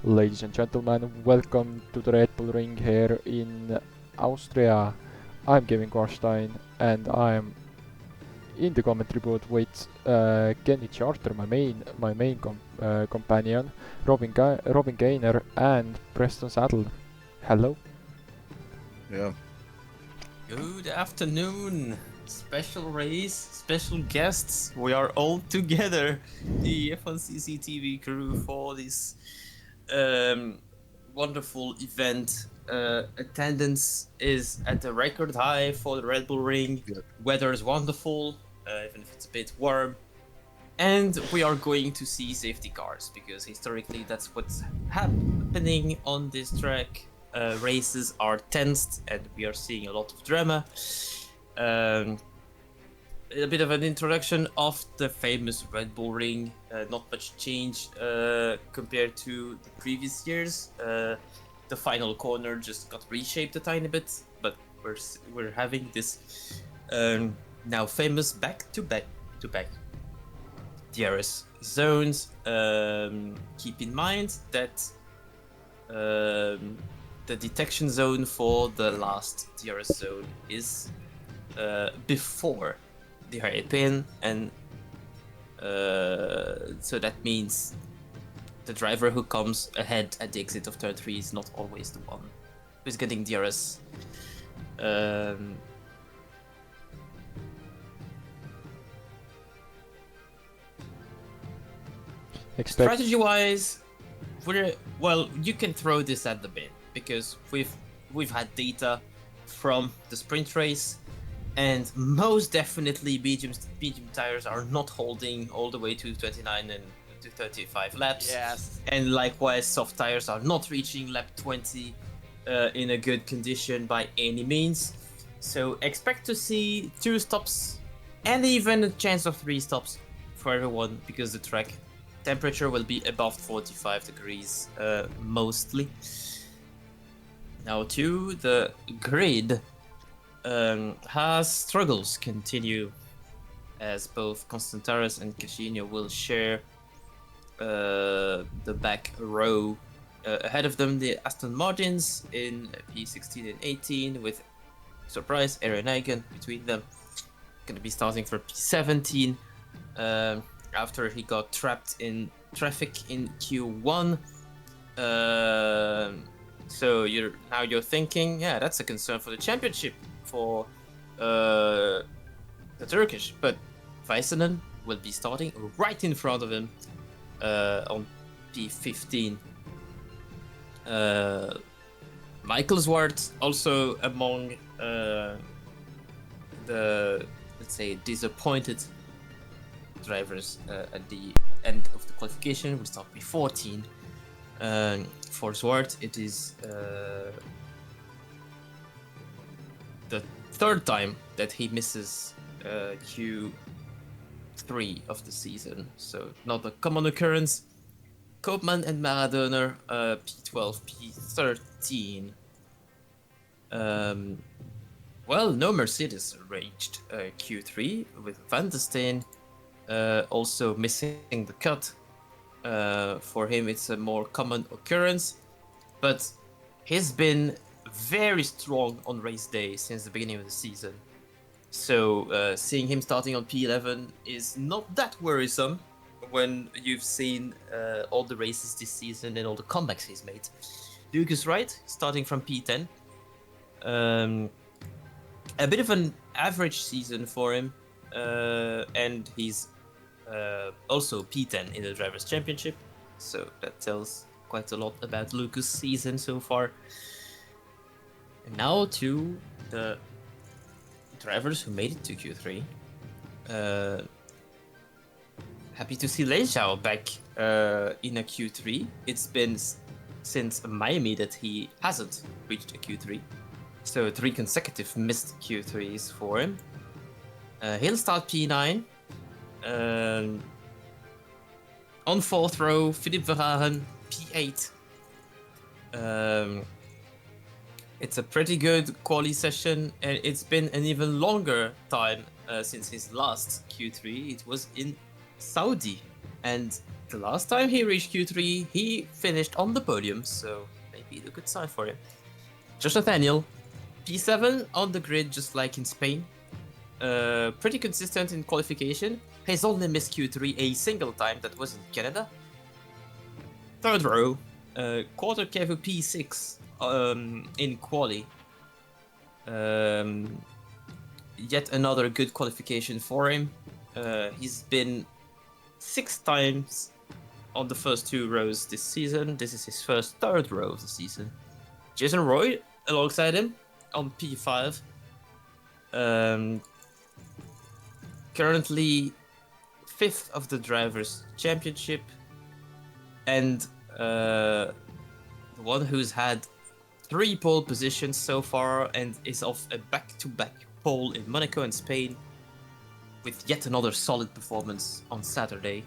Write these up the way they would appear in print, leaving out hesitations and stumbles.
Ladies and gentlemen, welcome to the Red Bull Ring here in Austria. I'm Kevin Korstein and I'm in the commentary booth with Kenny Charter, my main companion, Robin Gaynor and Preston Saddle. Hello. Yeah. Good afternoon, special race, special guests. We are all together, the F1 CCTV crew for this wonderful event. Attendance is at a record high for the Red Bull Ring. Yeah. Weather is wonderful, even if it's a bit warm. And we are going to see safety cars because historically that's what's happening on this track. Races are tensed and we are seeing a lot of drama. A bit of an introduction of the famous Red Bull Ring. Not much change compared to the previous years. The final corner just got reshaped a tiny bit, but we're having this now famous back-to-back DRS zones. Keep in mind that the detection zone for the last DRS zone is before the hairpin, and so that means the driver who comes ahead at the exit of turn 3 is not always the one who's getting DRS. Strategy-wise, you can throw this at the bin because we've had data from the sprint race, and most definitely medium tires are not holding all the way to 29 and to 35 laps. Yes. And likewise, soft tires are not reaching lap 20 in a good condition by any means. So expect to see 2 stops and even a chance of 3 stops for everyone because the track temperature will be above 45 degrees mostly. Now to the grid. Has struggles continue as both Constantares and Casino will share the back row. Ahead of them, the Aston Martins in P16 and 18 with surprise Aaron Eigen between them. Going to be starting for P17 after he got trapped in traffic in Q1. So you're thinking, yeah, that's a concern for the championship for the Turkish, but Väisänen will be starting right in front of him on P15. Michael Zwart also among the, let's say, disappointed drivers at the end of the qualification. We start P14. For Zwart, it is the third time that he misses Q3 of the season, so not a common occurrence. Koopman and Maradona, P12, P13. No Mercedes reached Q3 with Van der Steen also missing the cut. For him, it's a more common occurrence, but he's been very strong on race day since the beginning of the season. So seeing him starting on P11 is not that worrisome when you've seen all the races this season and all the comebacks he's made. Lucas Wright starting from P10. A bit of an average season for him, and he's also P10 in the Drivers' Championship, so that tells quite a lot about Lucas' season so far. And now to the drivers who made it to Q3. Happy to see Lei Zhao back in a Q3. It's been since Miami that he hasn't reached a Q3, so 3 consecutive missed Q3s for him. He'll start P9. On 4th row, Philippe Verhagen, P8. It's a pretty good quali session, and it's been an even longer time since his last Q3. It was in Saudi, and the last time he reached Q3, he finished on the podium, so maybe a good sign for him. Josh Nathaniel, P7 on the grid, just like in Spain. Pretty consistent in qualification. He's only missed Q3 a single time, that was in Canada. Third row, quarter Kevu P6 in quali. Yet another good qualification for him. He's been 6 times on the first 2 rows this season. This is his first third row of the season. Jason Roy alongside him on P5. Currently 5th of the Drivers' Championship, and the one who's had 3 pole positions so far and is off a back-to-back pole in Monaco and Spain, with yet another solid performance on Saturday.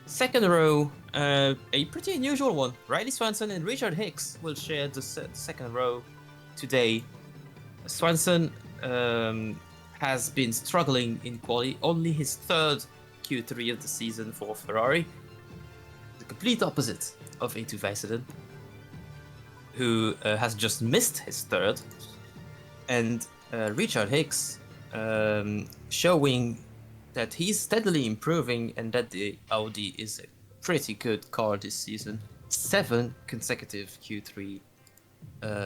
Second row, a pretty unusual one. Riley Swanson and Richard Hicks will share the second row today. Swanson has been struggling in quali, only his 3rd Q3 of the season for Ferrari. The complete opposite of Eetu Väisänen, who has just missed his 3rd. And Richard Hicks showing that he's steadily improving and that the Audi is a pretty good car this season. 7 consecutive Q3,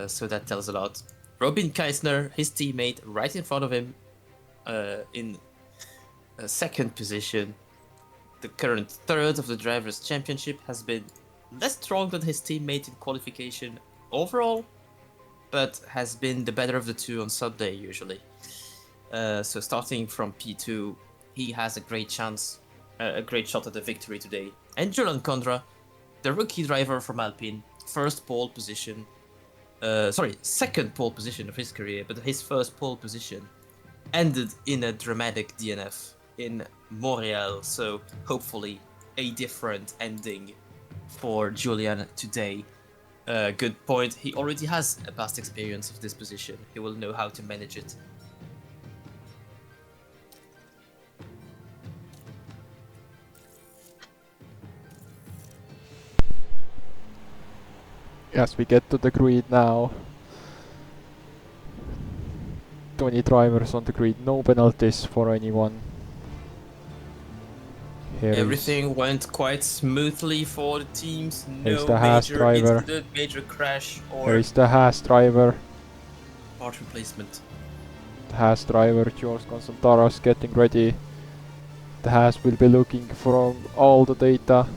so that tells a lot. Robin Keisner, his teammate, right in front of him, in a 2nd position. The current 3rd of the Drivers' Championship has been less strong than his teammate in qualification overall, but has been the better of the 2 on Sunday usually. So starting from P2, he has a great chance, a great shot at the victory today. And Julian Condra, the rookie driver from Alpine, 1st pole position. 2nd pole position of his career, but his 1st pole position ended in a dramatic DNF in Montreal, so hopefully a different ending for Julian today. Good point, he already has a past experience of this position, he will know how to manage it. Yes, we get to the grid now. 20 drivers on the grid, no penalties for anyone. Here Everything went quite smoothly for the teams, Here's no the Haas major driver. incident, major crash Here or is the Haas driver. part replacement. The Haas driver, George Constantaros, getting ready. The Haas will be looking from all the data.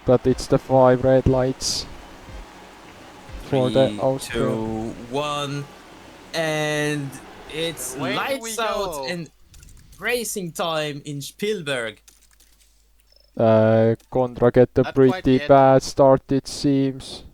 But it's the 5 red lights for the 3, Austrian. 2, 1, and it's Where do lights we out go? and racing time in Spielberg. Condra get a Not quite pretty yet. bad start, it seems.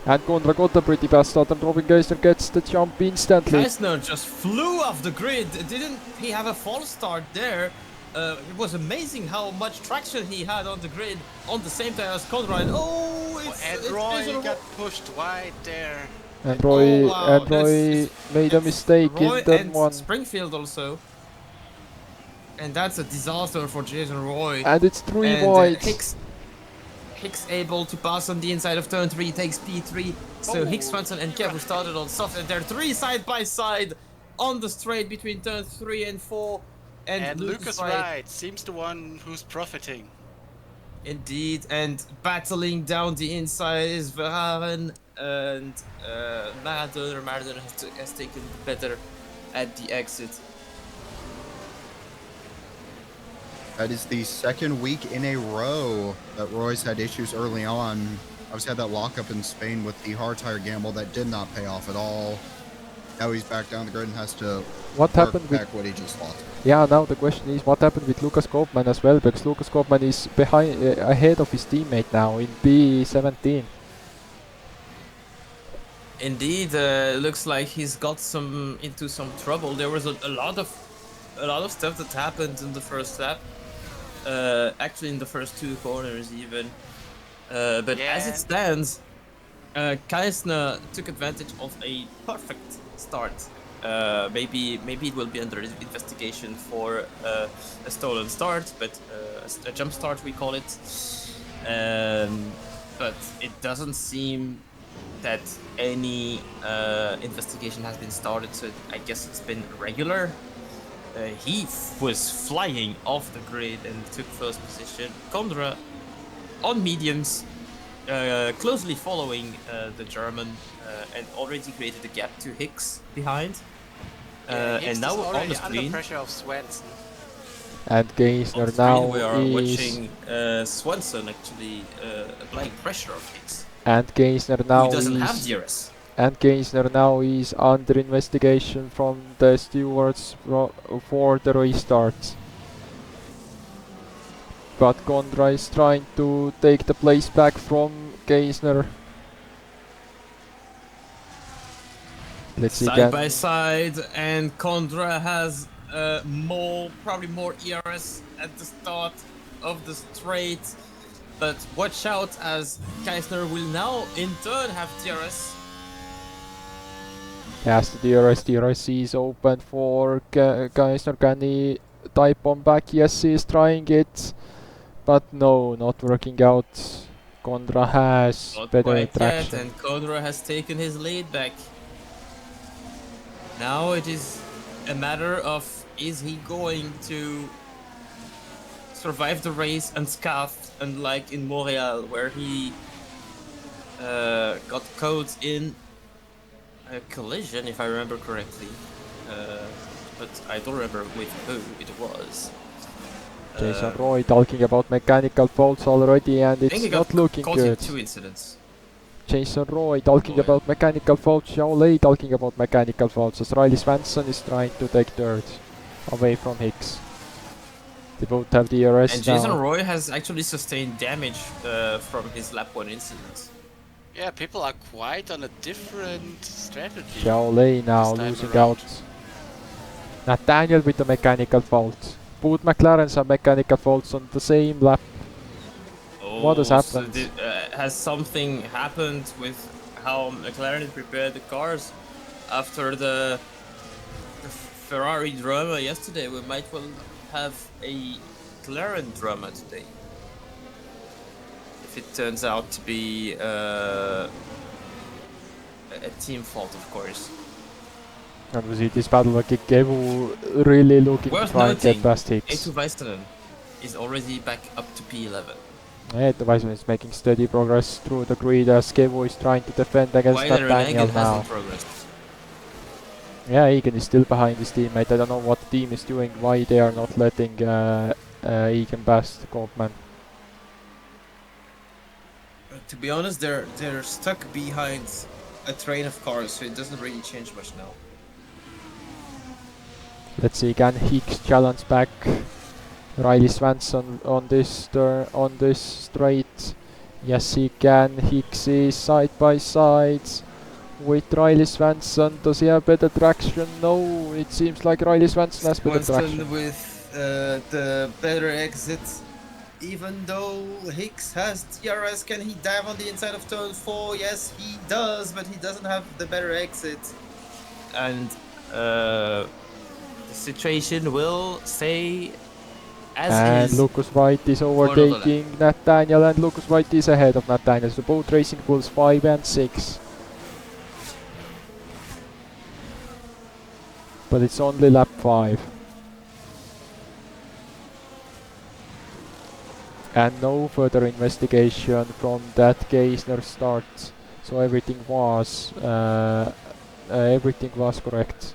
And Condra got a pretty bad start, and Robin Geisner gets the jump instantly. Geisner just flew off the grid. Didn't he have a false start there? It was amazing how much traction he had on the grid on the same time as Conrad. Oh, it's Roy Jason got pushed wide there. And Roy, Oh, wow, and Roy it's made a mistake Roy in that and one. Springfield also. And that's a disaster for Jason Roy. And it's 3 And wide. Hicks able to pass on the inside of turn 3, takes P3. So Oh, Hicks, Swanson and Kev started on soft, and they're 3 side by side on the straight between turn 3 and 4. And Lucas Wright seems the one who's profiting. Indeed, and battling down the inside is Verhaeren, and Maradona has taken better at the exit. That is the 2nd week in a row that Roy's had issues early on. Obviously had that lockup in Spain with the hard tire gamble that did not pay off at all. Now he's back down the grid and has to What work happened with... back what he just lost. Yeah, now the question is what happened with Lucas Koopman as well, because Lucas Koopman is behind, ahead of his teammate now in B17. Indeed, looks like he's got into some trouble. There was a lot of stuff that happened in the first lap. Actually, in the first 2 corners even. But as it stands, Keisner took advantage of a perfect start Maybe it will be under investigation for a stolen start, but a jump start we call it. But it doesn't seem that any investigation has been started, so I guess it's been regular. He was flying off the grid and took first position. Kondra on mediums, closely following the German, and already created a gap to Hicks behind. And now on the screen, under pressure of Swenson. And Geisner on now screen we are is... watching Swanson actually applying pressure on Hicks, And Geisner now who doesn't have is... DRS. And Geisner now is under investigation from the stewards for the restart. But Kondra is trying to take the place back from Geisner. Let's see Side again. by side, and Kondra has probably more ERS at the start of the straight. But watch out, as Geisner will now in turn have DRS. Yes, the DRS is open for Geisner. Can he type on back? Yes, he is trying it. But no, not working out. Kondra has Not better quite yet, traction. and Kondra has taken his lead back. Now it is a matter of, is he going to survive the race unscathed, unlike in Montreal, where he got caught in a collision, if I remember correctly. But I don't remember with who it was. Jason Roy talking about mechanical faults already, and I think it's he not got looking caught in good. 2 incidents. Jason Roy talking Roy. about mechanical faults. Xiao Lei talking about mechanical faults, as Riley Swanson is trying to take third away from Hicks. They both have the DRS And now. Jason Roy has actually sustained damage from his lap 1 incident. Yeah, people are quite on a different strategy. Xiao Lei now this time losing around. out. Nathaniel with the mechanical fault. Both McLarens have mechanical faults on the same lap. What has happened? So has something happened with how McLaren prepared the cars after the Ferrari drama yesterday? We might well have a McLaren drama today. If it turns out to be a team fault, of course. And we see this battle like Kevu really looking to Worth try and get noting, past Hicks. A2 Väisänen is already back up to P11. Yeah, the Väisänen is making steady progress through the grid as Kevu is trying to defend against While Nathaniel Renegan now. hasn't progressed. Yeah, Egan is still behind his teammate. I don't know what the team is doing, why they are not letting Egan past Koopman. To be honest, they're stuck behind a train of cars, so it doesn't really change much now. Let's see, can Hicks challenge back Riley Swanson on this straight? Yes, he can. Hicks is side by side with Riley Swanson. Does he have better traction? No, it seems like Riley Swanson has better traction. With the better exit. Even though Hicks has DRS, can he dive on the inside of turn 4? Yes, he does, but he doesn't have the better exit. And the situation will stay as And is. Lucas White is overtaking Nathaniel, and Lucas White is ahead of Nathaniel. So both Racing Bulls 5 and 6. But it's only lap 5. And no further investigation from that Geisner start. So everything was correct.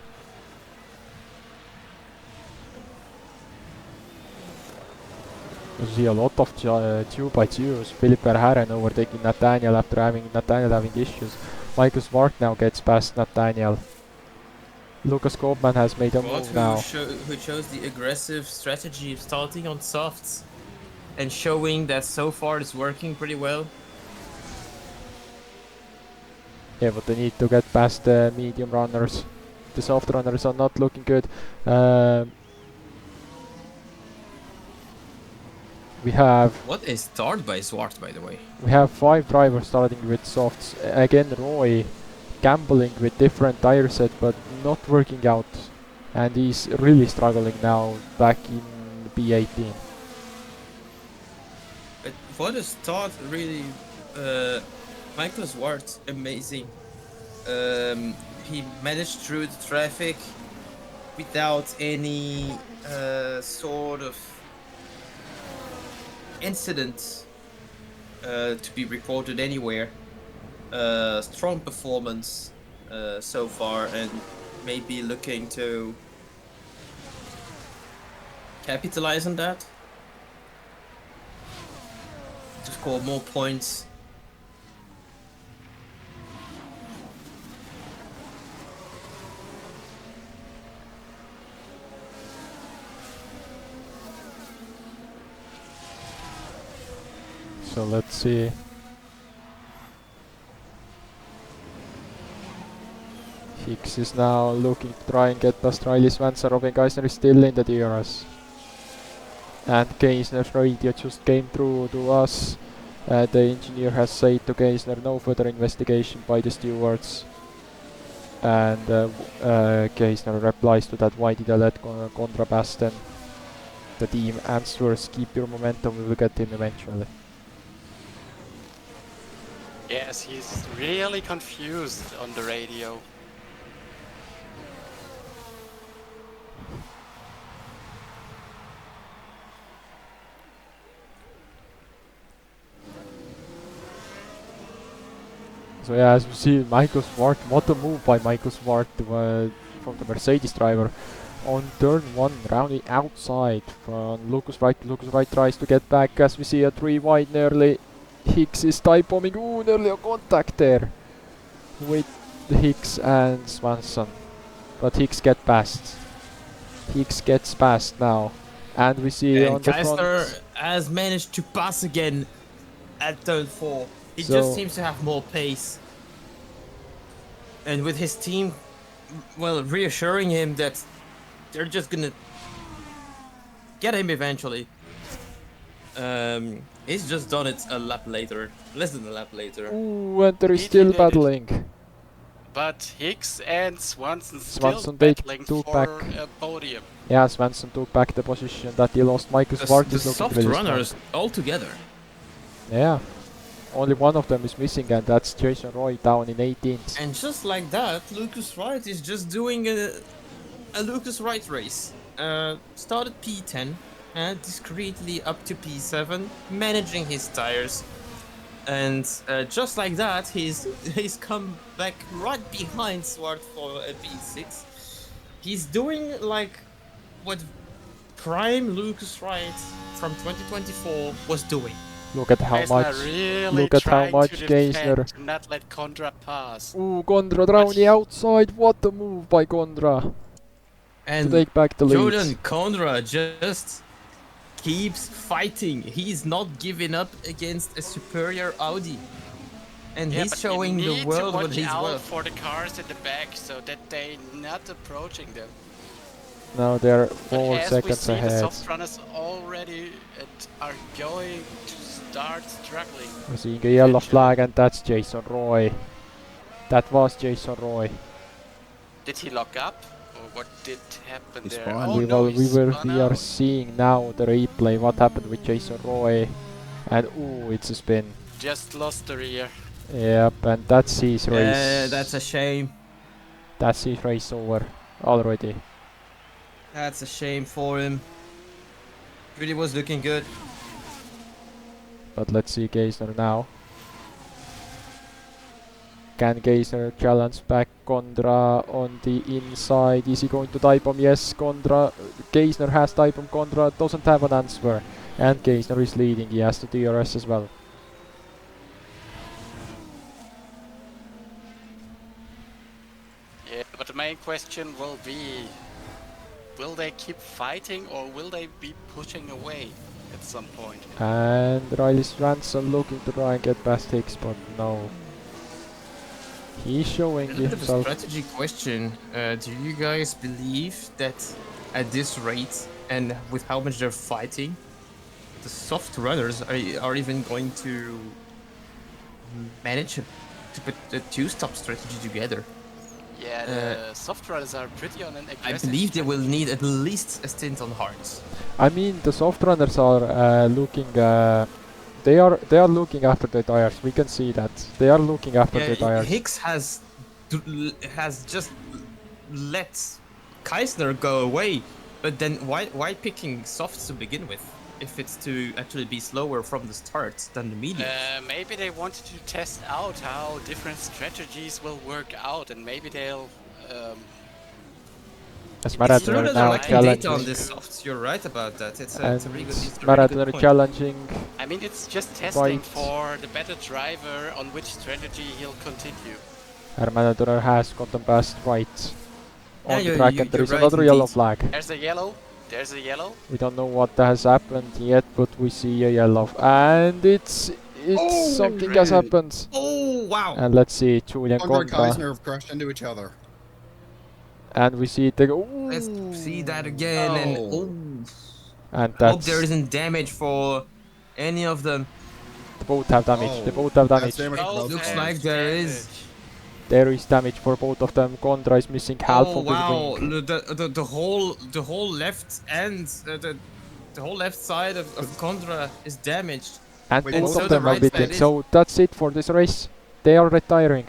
You see a lot of 2x2s. Philip Verhaeren overtaking Nathaniel after Nathaniel having issues. Michael Smart now gets past Nathaniel. Lucas Koopman has made a move now. Who chose the aggressive strategy of starting on softs and showing that so far it's working pretty well. Yeah, but they need to get past the medium runners. The soft runners are not looking good. We have... What a start by Zwart, by the way. We have 5 drivers starting with softs. Again, Roy gambling with different tire set, but not working out. And he's really struggling now back in B18. But what a start, really. Michael Zwart, amazing. He managed through the traffic without any sort of incident to be reported anywhere. Strong performance so far, and maybe looking to capitalize on that to score more points. So let's see. Hicks is now looking to try and get past Riley Swanson. Robin Geisner is still in the DRS. And Geisner's radio just came through to us. The engineer has said to Geisner no further investigation by the stewards. And Geisner replies to that, why did I let Condra pass then? The team answers, keep your momentum, we will get him eventually. Yes, he's really confused on the radio. So yeah, as we see, Michael Swart, what a move by Michael Swart from the Mercedes driver. On turn 1, rounding outside from Lucas Wright. Lucas Wright tries to get back as we see a 3 wide nearly. Hicks is type bombing. Ooh, nearly a contact there with Hicks and Swanson. But Hicks gets past. Hicks gets past now. And we see And on the Geisner front. has managed to pass again at turn 4. He So just seems to have more pace. And with his team, well, reassuring him that they're just gonna get him eventually. He's just done it a lap later, less than a lap later. ooh, and there is He still did it. battling. But Hicks and Swanson Swanson still they battling took for back. a podium. Yeah, Swanson took back the position that he lost. Michael Swart The is looking soft really strong. runners all together. Yeah. Only one of them is missing, and that's Jason Roy down in 18th. And just like that, Lucas Wright is just doing a Lucas Wright race. Started P10 and discreetly up to P7, managing his tires. And just like that, he's come back right behind Swart for a P6. He's doing like what prime Lucas Wright from 2024 was doing. Look at how Geisner much. really Look at how trying much to defend, Geisner. to not let Condra pass. Ooh, Gondra Drowny outside. What a move by Gondra to And take back the lead. Jordan Condra just keeps fighting. He's not giving up against a superior Audi. And Yeah, he's but showing you the need world to what watch he's out worth. for the cars in the back so that they're not approaching them. Now they're But 4 as we seconds see, the ahead. soft runners already are going to start struggling. We're seeing a yellow eventually. flag, and that's Jason Roy. That was Jason Roy. Did he lock up? Or what did happen He there? spun. Oh we no, will, he spun we are out. seeing now the replay. What happened with Jason Roy? And ooh, it's a spin. Just lost the rear. Yep, and that's his race. That's a shame. That's his race over already. That's a shame for him. Really was looking good. But let's see Geisner now. Can Geisner challenge back Gondra on the inside? Is he going to type bomb? Yes, Gondra. Geisner has type bomb. Gondra doesn't have an answer. And Geisner is leading. He has the DRS as well. Yeah, but the main question will be, will they keep fighting or will they be pushing away at some point? And Riley Swanson looking to try and get past Hicks, but no. He's showing A little bit of a himself. strategy question. Do you guys believe that at this rate and with how much they're fighting, the soft runners are even going to manage a to put the two-stop strategy together. Yeah, the soft runners are pretty on an I aggressive believe they will strategy. need at least a stint on hards. I mean, the soft runners are looking. They are looking after the tires. We can see that they are looking after Yeah, the tires. Hicks has just let Kaisner go away, but then why picking softs to begin with if it's to actually be slower from the start than the mediums? Maybe they wanted to test out how different strategies will work out, and maybe they'll. As It's It's true true Maradona that that they're now lacking data on challenging, this softs. You're right about that. It's a and really good. It's a really good Maradona point. challenging. I mean, it's just testing Right. for the better driver on which strategy he'll continue. And Maradona has gotten past right Yeah, on the track, and there you're is right another yellow indeed. flag. There's a yellow. There's a yellow. We don't know what has happened yet, but we see a yellow, and it's Oh, something has red. happened. Oh wow! And let's see Julian Condor and Contra, Kaisner have crashed into each other. and we see the Let's see that again, and and hope that's there isn't damage for any of them. they both have damage. They Oh, both have that's damage. damage for Both both looks cars. have like there is. damage. There is damage for both of them. Contra is missing half Oh of his wow! wing. The whole left end, the whole left side of Condra is damaged. And Wait, both so of the them are right side beating. is- So that's it for this race. They are retiring.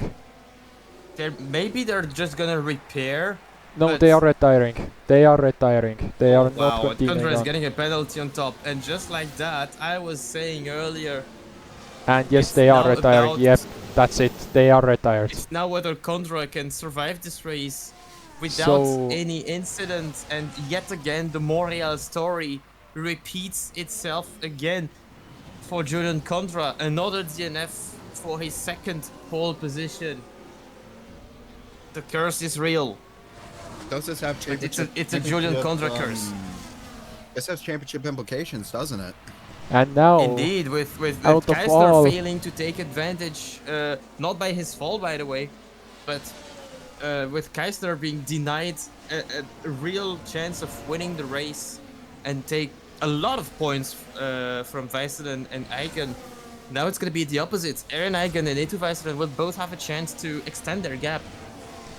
Maybe they're just gonna repair. No, But- they are retiring. They are retiring. They are not Wow! continuing Condra is on. getting a penalty on top, and just like that, I was saying earlier, And yes, it's they are now retiring. about- Yep, that's it. They are retired. it's now whether Condra can survive this race without So- any incident, and yet again the Montreal story repeats itself again for Julian Condra. Another DNF for his second pole position. The curse is real. Does this have championship? It's a Julian Condra curse. This has championship implications, doesn't it? And now, Indeed, with out of Keisler all- failing to take advantage, not by his fault, by the way, but with Keisler being denied a real chance of winning the race and take a lot of points from Weisselen and Eigen. Now it's going to be the opposite. Aaron Eigen and Etu Weisselen will both have a chance to extend their gap.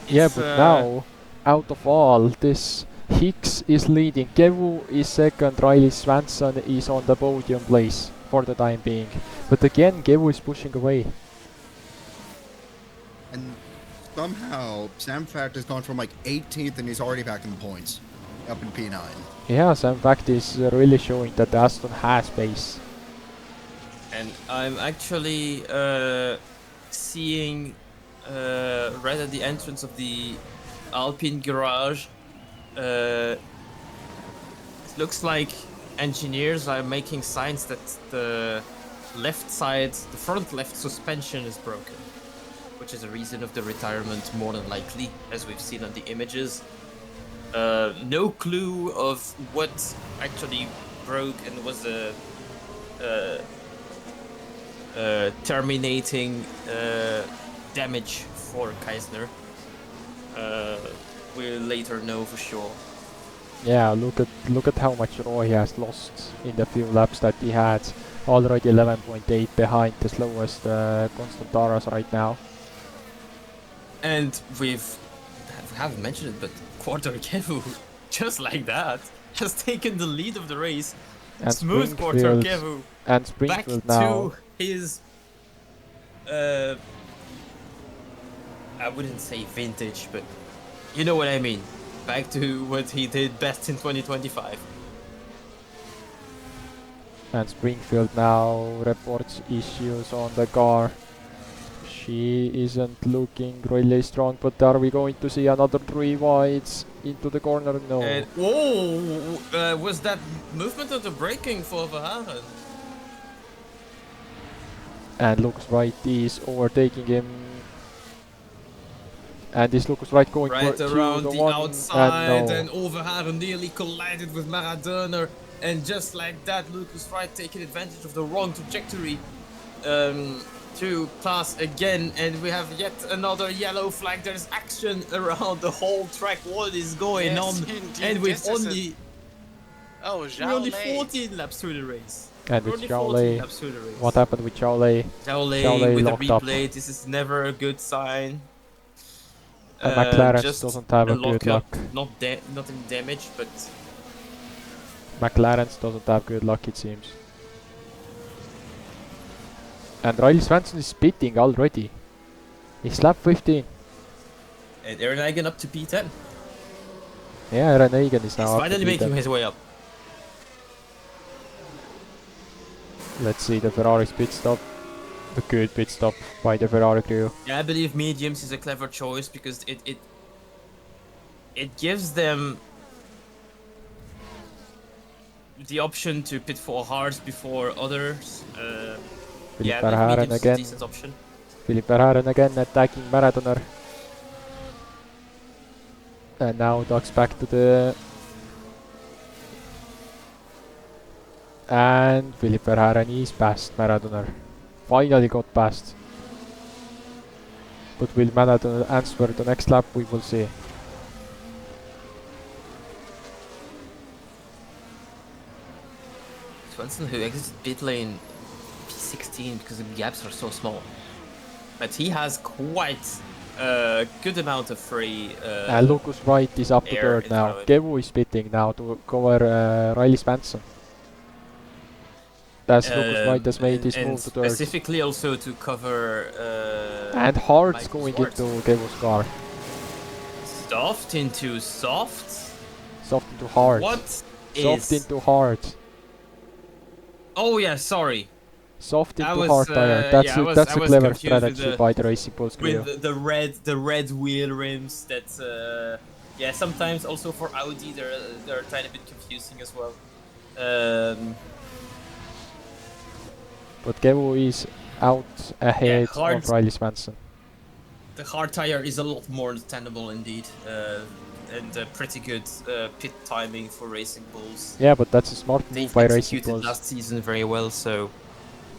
yeah, It's, but now, out of all, this Hicks is leading. Kevu is second. Riley Swanson is on the podium place for the time being. But again, Kevu is pushing away. And somehow, Sam Fact has gone from like 18th and he's already back in the points. Up in P9. Yeah, Sam Fact is really showing that Aston has pace. And I'm actually seeing right at the entrance of the Alpine garage. It looks like engineers are making signs that the left side, the front left suspension is broken, which is a reason of the retirement more than likely, as we've seen on the images. No clue of what actually broke and was terminating damage for Keisner. We'll later know for sure. Yeah, look at how much Roy has lost in the few laps that he had. Already 11.8 behind the slowest Constantaras right now. And we haven't mentioned it, but Quarter Kevu, just like that, has taken the lead of the race. And Smooth Quarter Springfield, Kevu and back Springfield now. to his I wouldn't say vintage, but you know what I mean. Back to what he did best in 2025. And Springfield now reports issues on the car. She isn't looking really strong, but are we going to see another 3 wides into the corner? No. And whoa, was that movement of the braking for Verhaeren? And Lucas Wright is overtaking him. And this Lucas Wright going Right for around the Q1, outside, no. and Overhaaren nearly collided with Maradona, and just like that, Lucas Wright taking advantage of the wrong trajectory to pass again, and we have yet another yellow flag. There's action around the whole track. What is going Yes, on? indeed, And we've this is only Oh, we're Zhao only Lei. 14 laps through the race. And We're it's defaulting Xiaolei. absolute race. What happened with Xiaolei? Xiaolei with a locked up. replay. This is never a good sign. McLaren Just doesn't have a good lockup, luck. not in damage, but McLaren doesn't have good luck, it seems. And Riley Swanson is pitting already. He's lap 15. and Aaron Egan up to P10. Yeah, Aaron Egan is now He's up finally to making P10. his way up. Let's see the Ferrari's pit stop. A good pit stop by the Ferrari crew. Yeah, I believe mediums is a clever choice because it gives them the option to pit for hards before others. Philippe I believe Verhaeren mediums is a again. decent option. Philippe Verhaeren again attacking Marathoner. And now ducks back to the... And Philippe Verhaeren is past Marathoner. Finally got past. But will Marathoner answer the next lap? We will see. Swenson, who exited pit lane P16 because the gaps are so small. But he has quite a good amount of free. Lucas Wright is up to air third in now. front of him. Kevu is pitting now to cover Riley Swanson. As Lucas Wright has made his and move to third. specifically also to cover. And Hart's Michael going Schwartz. into Kevu's car. Soft into soft. Soft into hard. What Soft is? into hard. Oh yeah, sorry. Soft I into was, hard tire. yeah, I was- That's I a was clever confused with strategy the- by the Racing Bulls crew. With the red wheel rims that yeah, sometimes also for Audi they're a tiny bit confusing as well. But Kevu is out ahead hard. of Riley Swanson. The hard tire is a lot more understandable indeed, and pretty good pit timing for Racing Bulls. Yeah, but that's a smart They've move by Racing executed Bulls. last season very well, so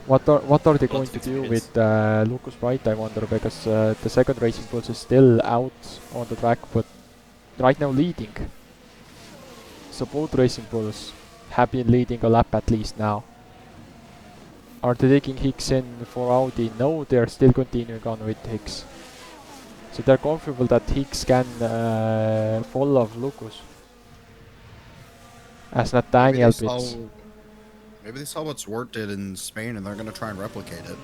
What are they Lot going of to do experience. with Lucas Wright, I wonder, because the second Racing Bulls is still out on the track, but right now leading. So both Racing Bulls have been leading a lap at least now. Are they taking Hicks in for Audi? No, they're still continuing on with Hicks. So they're comfortable that Hicks can follow Lucas. As Nathaniel pits. Maybe they saw what Zwart did in Spain and they're going to try and replicate it.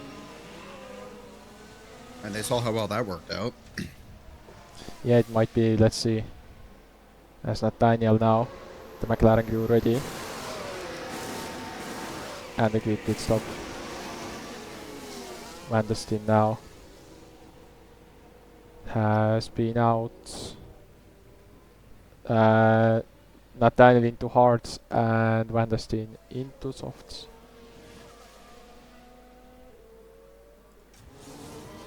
And they saw how well that worked out. Yeah, it might be, let's see. As Nathaniel now. The McLaren crew ready. And a quick pit stop. Vandersteen now has been out. Nathaniel into hards and Vandersteen into softs.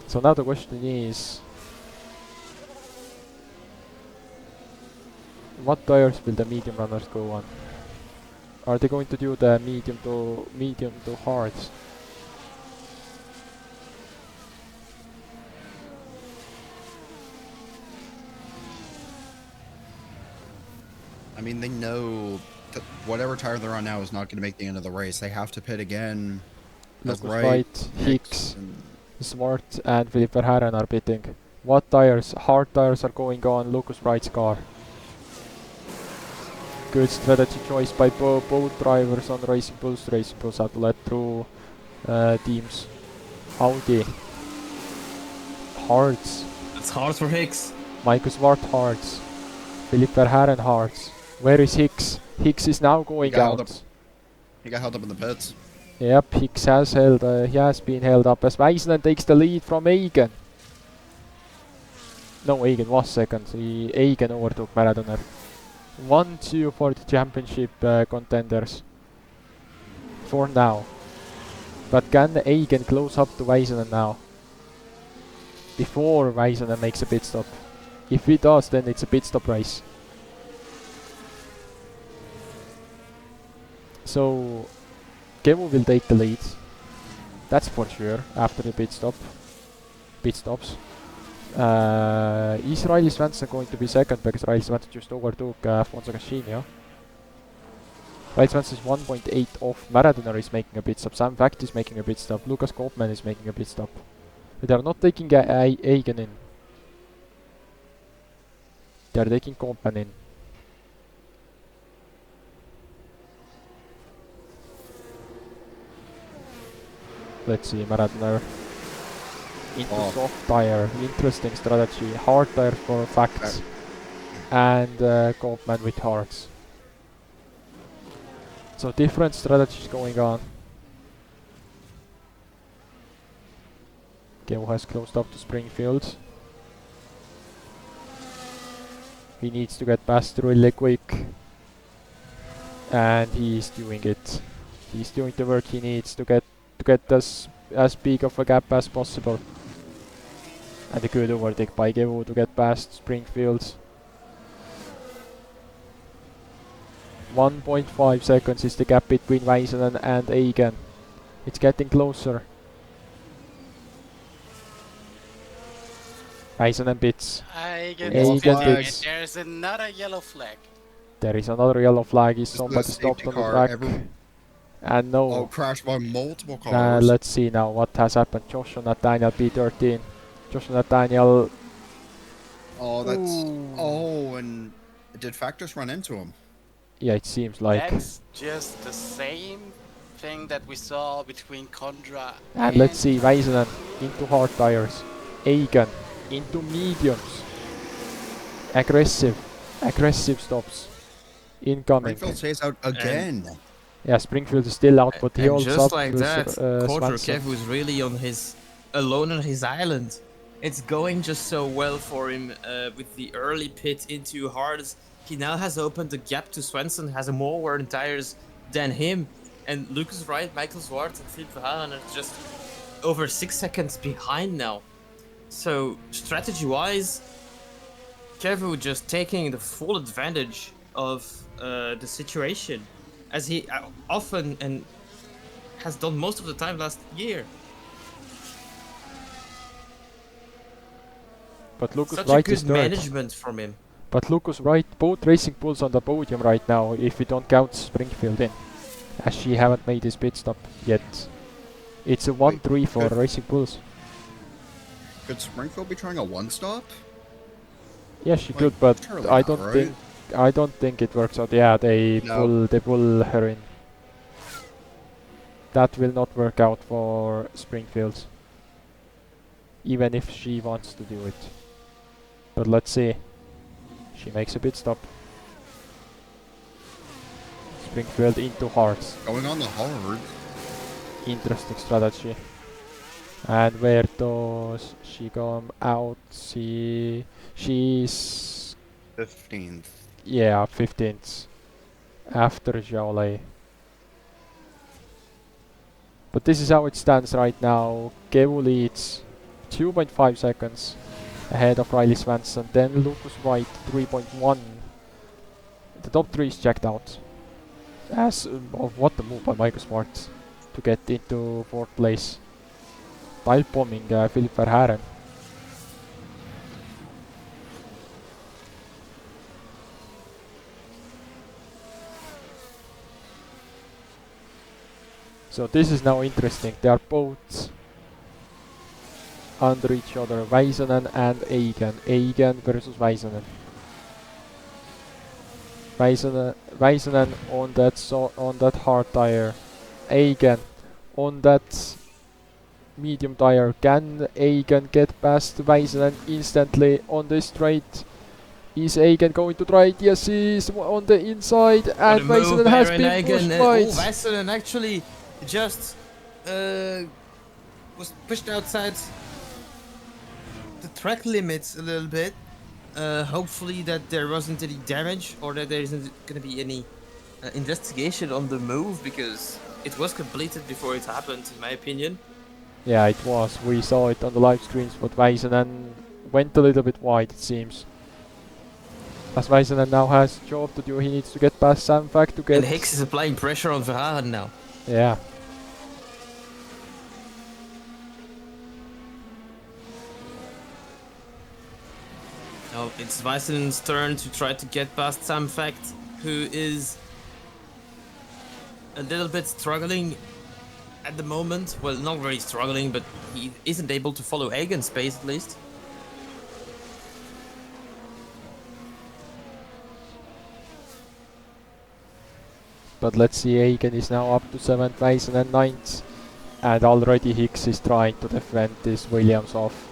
So now the question is, what tires will the medium runners go on? Are they going to do the medium to hards? I mean, they know that whatever tire they're on now is not going to make the end of the race. They have to pit again. Lucas Wright, Wright, Hicks, and Smart and Philippe Verhaeren are pitting. What tires? Hard tires are going on Lucas Wright's car. Good strategy choice by both drivers on Racing Bulls. Racing Bulls have to let through teams. Audi. Hards. it's hard for Hicks. Michael Zwart Hards. Philippe Verhaeren Hards. Where is Hicks? Hicks is now going got held out. he got held up in the pits. Yep, Hicks has he has been held up as Weissman takes the lead from Egan. No, Egan was second. Egan overtook Marathoner. 1-2 for the championship contenders. For now. But can Egan close up to Weissman now? Before Weissman makes a pit stop. If he does, then it's a pit stop race. So Kevu will take the lead. That's for sure after the pit stops. Is Riley Swanson going to be second because Riley Swanson just overtook Alfonso Cascino? Right Svensson is 1.8 off. Maradona is making a pit stop. Sam Fact is making a pit stop. Lucas Koopman is making a pit stop. They are not taking Eigen in. They are taking Koopman in. Let's see, Maradona into soft tire. Interesting strategy. Hard tire for Facts. And Koopman with hards. So different strategies going on. Kevo has closed up to Springfield. He needs to get past really quick. And he's doing it. He's doing the work he needs to get as big of a gap as possible. And a good overtake by Kevo to get past Springfield. 1.5 seconds is the gap between Väisänen and Eigen. It's getting closer. Väisänen pits. Eigen pits. There's another yellow flag. There is another yellow flag. Is This is somebody the stopped safety on the car, track? And no. Oh, crashed by multiple cars. Let's see now what has happened. Joshua Nathaniel P13. Joshua Nathaniel. Oh, that's... Ooh. Oh, and did Factus run into him? Yeah, it seems like. That's just the same thing that we saw between Condra And let's see, Väisänen into hard tires. Eigen into mediums. Aggressive stops. Incoming. Springfield stays out again. Yeah, Springfield is still out, but he And holds just up like to that, Quattro Svensson. Kev was really alone on his island. It's going just so well for him with the early pit into hards. He now has opened the gap to Svensson, has more worn tires than him. And Lucas Wright, Michael Zwart, and Philippe Verhagen are just over 6 seconds behind now. So, strategy-wise, Kevo just taking the full advantage of the situation, as he often and has done most of the time last year. But Lucas Such Wright a is good third. management from him. But Lucas Wright, both Racing Bulls on the podium right now, if we don't count Springfield in, as she haven't made his pit stop yet. It's a 1-3 for Racing Bulls. Could Springfield be trying a one-stop? Yeah, she Like, could, but surely I not, don't right? think I don't think it works out. Yeah, they pull her in. That will not work out for Springfield, even if she wants to do it. But let's see. She makes a pit stop. Springfield into hards. Going on the hard. Interesting strategy. And where does she come out? She's 15th. yeah, 15th after Jolie. But this is how it stands right now. Kevo leads 2.5 seconds ahead of Riley Svensson. Then Lucas Wright 3.1. The top 3 is checked out. As of what a move by Michael Smart to get into 4th place. Dive bombing Philip Verhaeren. So this is now interesting. They are both under each other. Väisänen and Eigen. Eigen versus Väisänen. Väisänen on that hard tire. Eigen on that medium tire. Can Eigen get past Väisänen instantly on the straight? Is Eigen going to try it? Yes, he's on the inside, and Väisänen has been pushed right. Väisänen actually just was pushed outside the track limits a little bit. Hopefully that there wasn't any damage, or that there isn't going to be any investigation on the move, because it was completed before it happened, in my opinion. Yeah, it was. We saw it on the live screens, but Väisänen went a little bit wide, it seems. As Väisänen now has a job to do, he needs to get past Sam Fact to get... And Hicks is applying pressure on Verhagen now. Yeah. Now it's Väisänen's turn to try to get past Sam Fact, who is a little bit struggling at the moment. Well, not very struggling, but he isn't able to follow Egan's pace at least. But let's see, Egan is now up to 7th, Mason and 9th. And already Hicks is trying to defend this Williams off.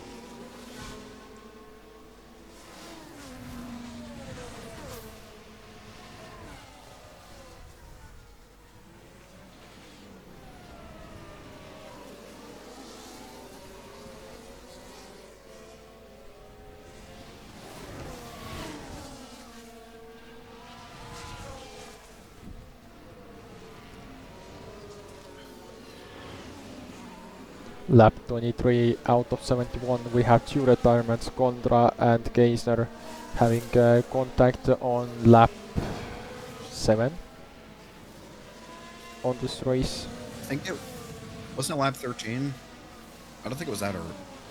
Lap 23 out of 71, we have 2 retirements, Kondra and Geisner having contact on lap 7 on this race. I think it wasn't lap 13. I don't think it was that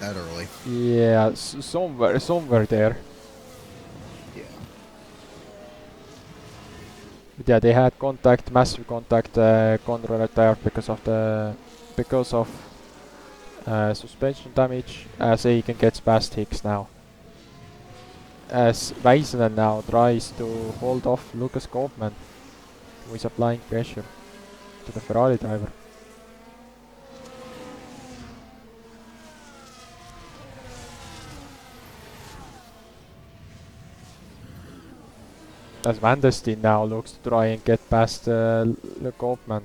early. Yeah, somewhere there. Yeah. But yeah, they had contact, massive contact. Kondra retired because of suspension damage, as Egan gets past Hicks now. As Väisänen now tries to hold off Lucas Koopman, who is applying pressure to the Ferrari driver. As Van der Steen now looks to try and get past Koopman.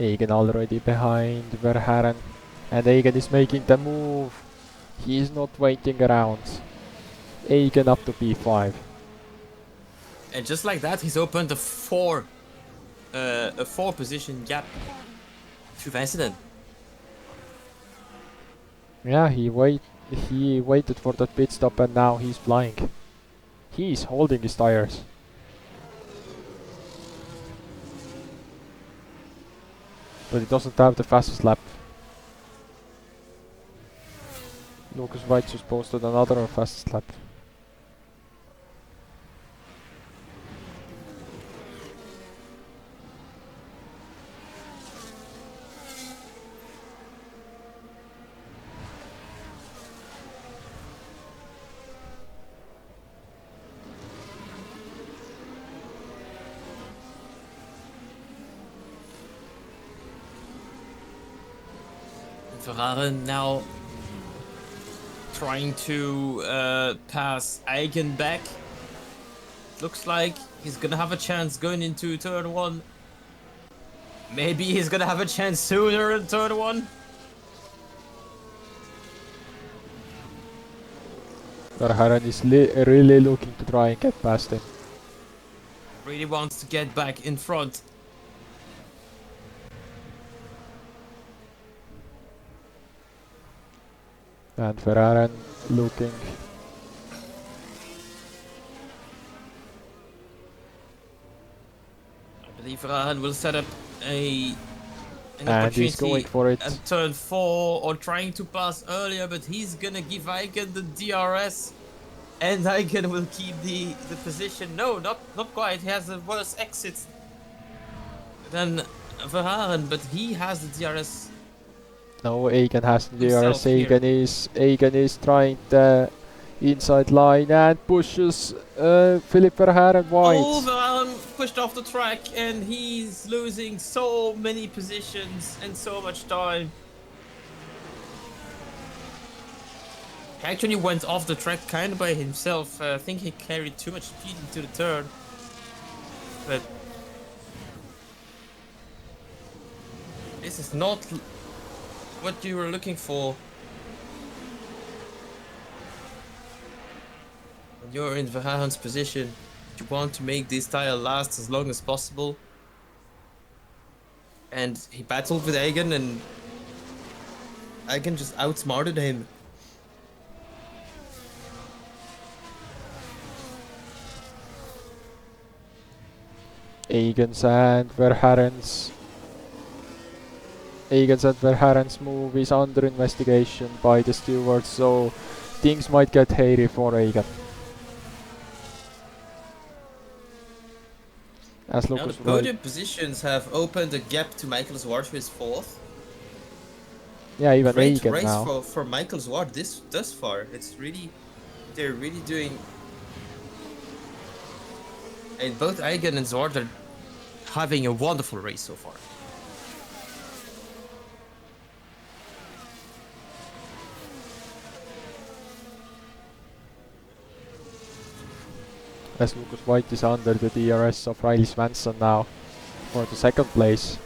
Egan already behind Verhaeren, and Egan is making the move. He is not waiting around. Egan up to P5. And just like that, he's opened a four position gap to Väisänen. Yeah, he waited for that pit stop and now he's flying. He is holding his tires. But he doesn't have the fastest lap. Lucas White just posted another fastest lap. Verhaeren now trying to pass Egan back. Looks like he's gonna have a chance going into turn 1. Maybe he's gonna have a chance sooner in turn 1. Verhaeren is really looking to try and get past him. Really wants to get back in front. And Verhaeren looking. I believe Verhaeren will set up an And he's going for it. at turn 4 or trying to pass earlier, but he's gonna give Egan the DRS. And Egan will keep the position. No, not quite. He has a worse exit than Verhaeren, but he has the DRS. No, Egan has the Himself DRS. Egan is trying the inside line and pushes Philip Verhaeren wide. Oh, Verhaeren pushed off the track and he's losing so many positions and so much time. He actually went off the track kind of by himself. I think he carried too much speed into the turn. But this is not what you were looking for. When you're in Verhaeren's position, you want to make this tire last as long as possible. And he battled with Egan and Egan just outsmarted him. Egan's and Verharen's move is under investigation by the stewards, so things might get hairy for Egan. As Now the Lucas podium positions have opened a gap to Michael Zwart, who is 4th. yeah, even Great Egan race now. for Michael Zwart thus far. They're really doing. And both Egan and Zwart are having a wonderful race so far. As Lucas White is under the DRS of Riley Swanson now for the 2nd place.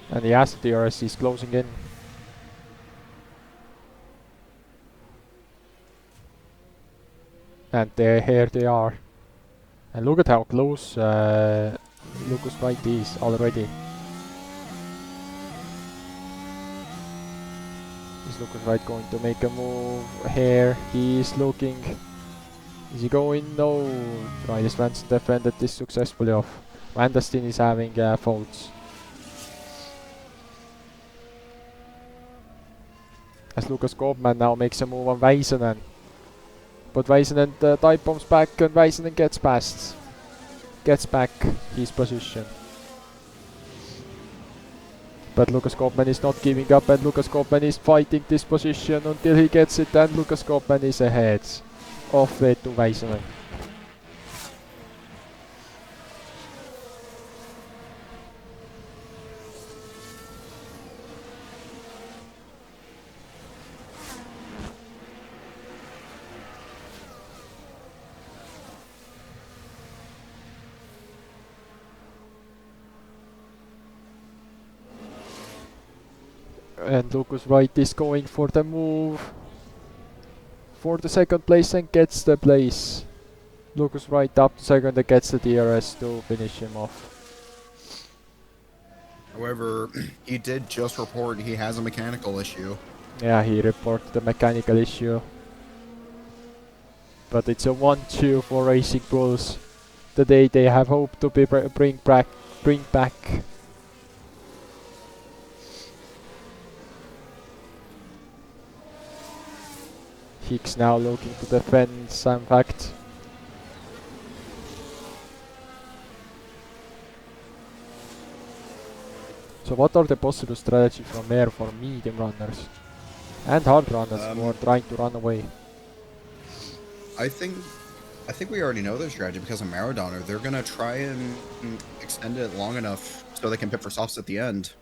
And he has the DRS, he's closing in. And here they are. And look at how close Lucas White is already. Is Lucas White going to make a move here? He is looking. Is he going? No. Riley Swanson defended this successfully off. Van der Steen is having faults. As Lucas Koopman now makes a move on Väisänen. But Väisänen dive bombs back and Väisänen gets past. Gets back his position. But Lucas Koopman is not giving up and Lucas Koopman is fighting this position until he gets it, and Lucas Koopman is ahead of Veetu Väisänen. And Lucas Wright is going for the move for the 2nd place and gets the place. Lucas Wright up to 2nd and gets the DRS to finish him off. However, he did just report he has a mechanical issue. Yeah, he reported the mechanical issue. But it's a 1-2 for Racing Bulls. Today they have hoped to bring back. Hicks now looking to defend some fact. So what are the possible strategies from here for medium runners and hard runners who are trying to run away? I think we already know their strategy because of Maradona. They're gonna try and extend it long enough so they can pit for softs at the end.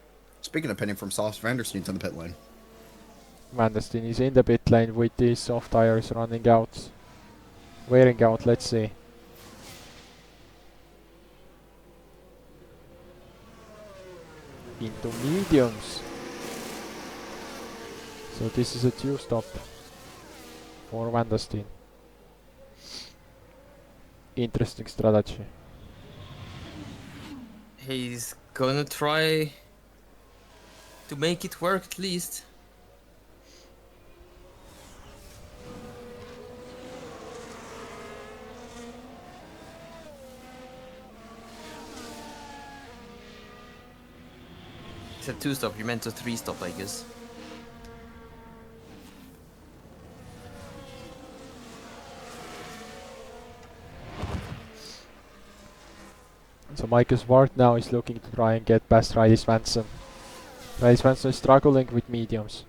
Speaking of pitting from softs, Van der Steen's in the pit lane. Van der Steen is in the pit lane with these soft tires running out. Wearing out, let's see. Into mediums. So this is a 2-stop for Van der Steen. Interesting strategy. He's gonna try to make it work at least. He said 2-stop, you meant a 3-stop, I guess. So Michael Swart now is looking to try and get past Riley Swanson. Riley Swanson is struggling with mediums.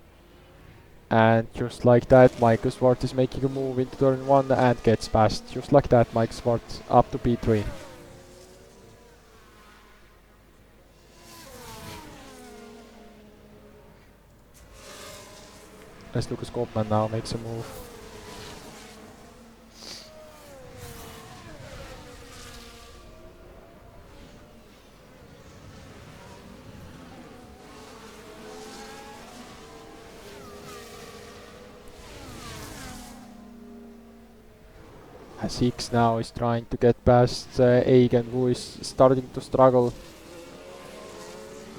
And just like that, Michael Swart is making a move into turn 1 and gets past. Just like that, Mike Swart up to P3. As Lucas Koopman now makes a move. As Hicks now is trying to get past Egan, who is starting to struggle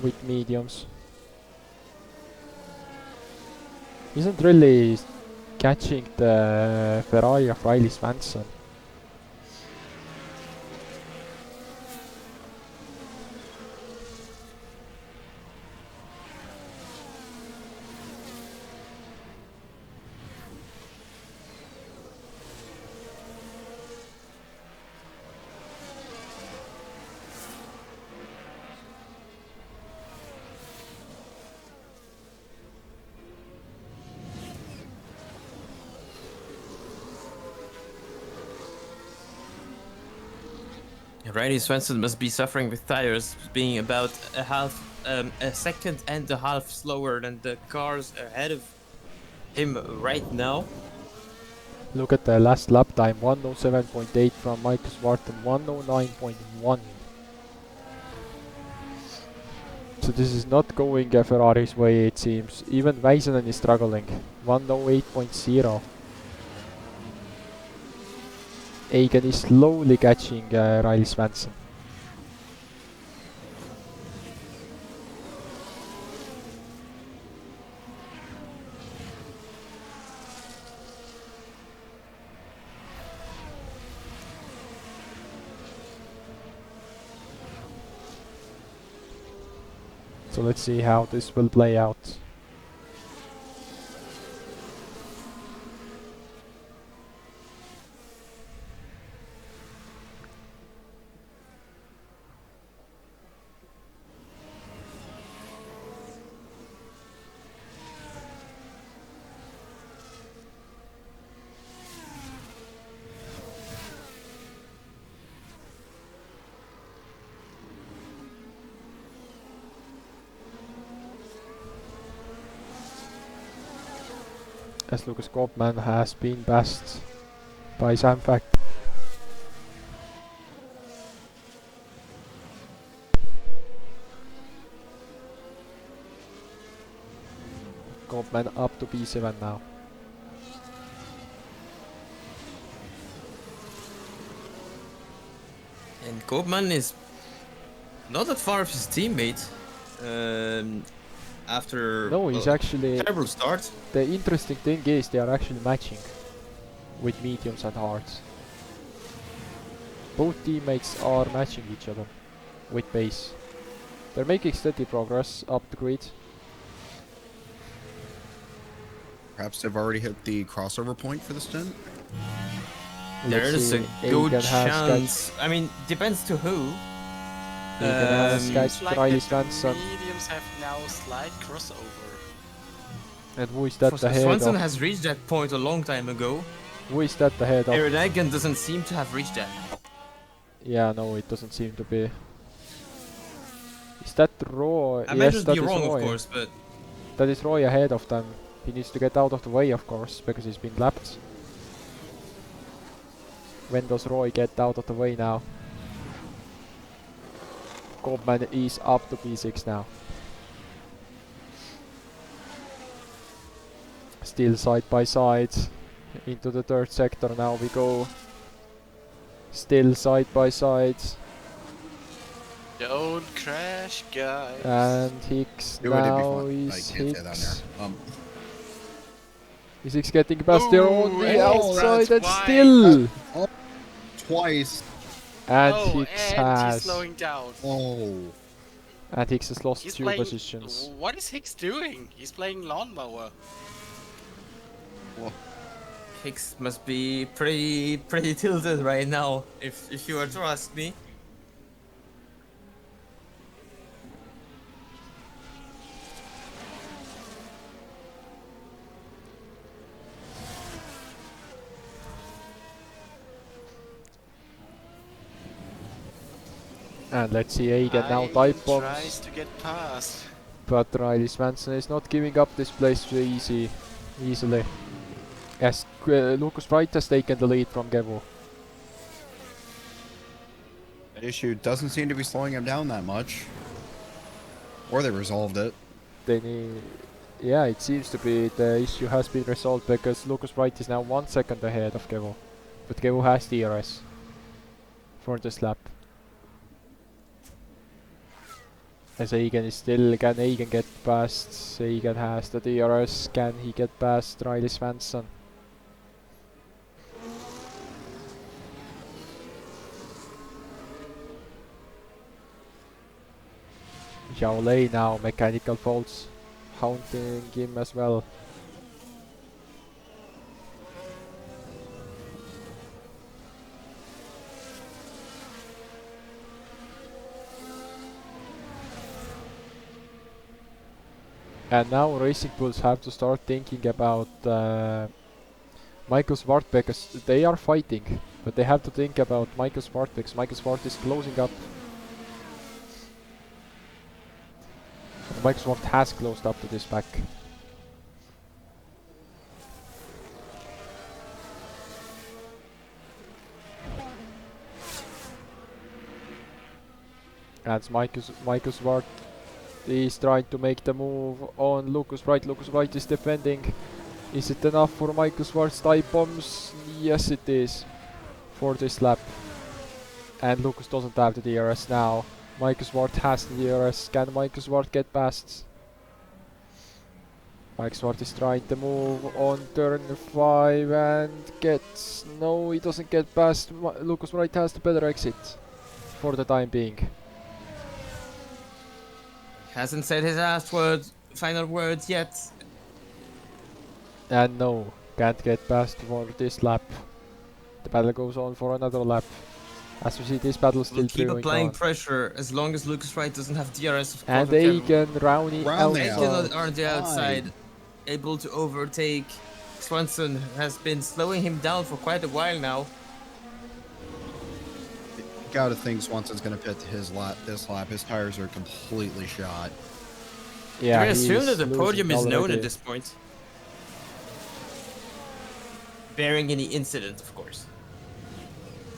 with mediums. Isn't really catching the Ferrari of Riley Swanson. Riley Svensson must be suffering with tires, being about a second and a half slower than the cars ahead of him right now. Look at the last lap time, 107.8 from Michael Swart and 109.1. So this is not going Ferrari's way, it seems. Even Väisänen is struggling, 108.0. Egan is slowly catching Riley Svensson. So let's see how this will play out. As Lucas Koopman has been passed by Sam Fack. Koopman up to P7 now. And Koopman is not that far of his teammate. After No, he's actually... terrible start. The interesting thing is they are actually matching with mediums and hards. Both teammates are matching each other with pace. They're making steady progress up the grid. Perhaps they've already hit the crossover point for the stint. There Let's is a see, good Egan has chance. I mean, depends to who. Egan has Um, catched Like Riley the Svensson. mediums have now slight crossover. And who is that ahead Swanson of? has reached that point a long time ago. Who is that ahead of? Aaron Egan doesn't seem to have reached that. Yeah, no, it doesn't seem to be. Is that Roy? I might Yes, just that be is wrong, Roy. of course, but That is Roy ahead of them. He needs to get out of the way, of course, because he's been lapped. When does Roy get out of the way now? Koopman is up to P6 now. Still side by side. Into the third sector now we go. Still side by side. Don't crash, guys. And Hicks It would be now fun. I is can't say that Hicks. there. Is Hicks getting past there on the oh, outside that's and why. still! Twice. And oh, Hicks and has. he's slowing down. Oh. And Hicks has lost He's 2 playing. positions. What is Hicks doing? He's playing lawnmower. Hicks must be pretty tilted right now, if you were to ask me. And let's see Egan now dive tries bombs. to get past. But Riley Svensson is not giving up this place so easily. As Lucas Wright has taken the lead from Gevo. That issue doesn't seem to be slowing him down that much. Or they resolved it. Yeah, it seems to be the issue has been resolved because Lucas Wright is now 1 second ahead of Gevo. But Gevo has DRS for this lap. As Egan is still, can Egan get past? Egan has the DRS, can he get past Riley Svensson? Zhao Lei now, mechanical faults, haunting him as well. And now Racing Bulls have to start thinking about Michael Swart because they are fighting. But they have to think about Michael Smart because Michael Smart is closing up. Michael Smart has closed up to this back. And Michael Smart is trying to make the move on Lucas Wright. Lucas Wright is defending. Is it enough for Michael Swart's dive bombs? Yes, it is for this lap. And Lucas doesn't have the DRS now. Michael Swart has the DRS. Can Michael Swart get past? Michael Swart is trying to move on turn 5 and gets... No, he doesn't get past. Lucas Wright has the better exit for the time being. Hasn't said his final words yet. And no, can't get past for this lap. The battle goes on for another lap. As we see, this battle still We'll keep brewing applying on. pressure as long as Lucas Wright doesn't have DRS. Of And course, Egan Rowney Rowney Aiken outside. on the outside, able to overtake. Swanson has been slowing him down for quite a while now. Gotta think Swanson's gonna pit this lap. His tires are completely shot. Yeah, We assume that the he's podium is losing known already. at this point. Bearing any incident, of course.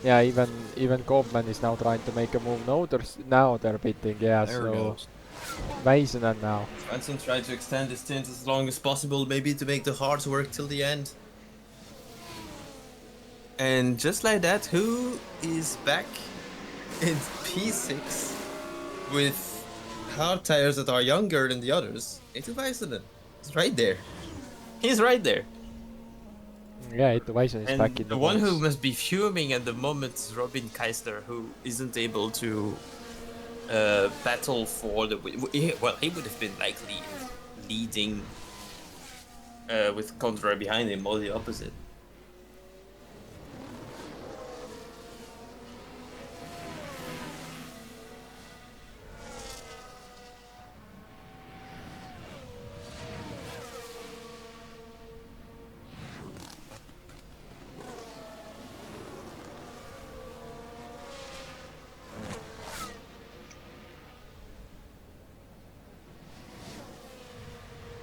Yeah, even Koopman is now trying to make a move. No, they're pitting. Yeah, There it so goes. Mason now. Swanson tried to extend his stint as long as possible, maybe to make the hards work till the end. And just like that, who is back in P6 with hard tires that are younger than the others? Eetu Väisänen. He's right there. He's right there. Yeah, Eetu Väisänen is And back in the the one who box. must be fuming at the moment is Robin Keister, who isn't able to battle for the win. Well, he would have been likely leading with Contra behind him, or the opposite.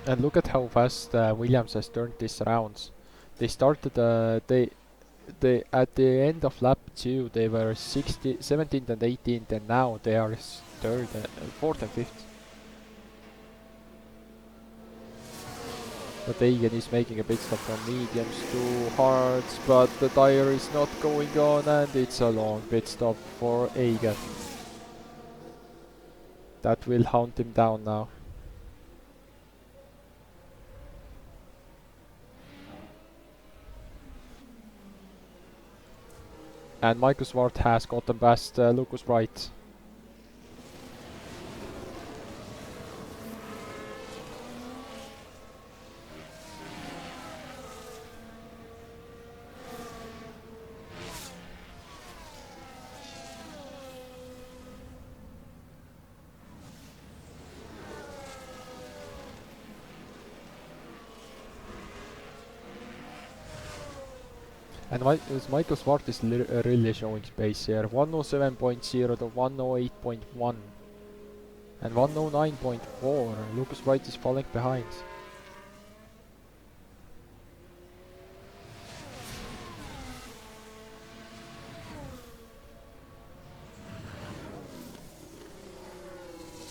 And look at how fast Williams has turned these rounds. They started they at the end of lap 2 they were 17th and 18th, and now they are 4th and 5th. But Egan is making a pit stop from mediums to hards, but the tire is not going on, and it's a long pit stop for Egan. That will hunt him down now. And Michael Swart has gotten past Lucas Wright. And Michael Swart is really showing space here. 107.0 to 108.1 and 109.4. Lucas Wright is falling behind.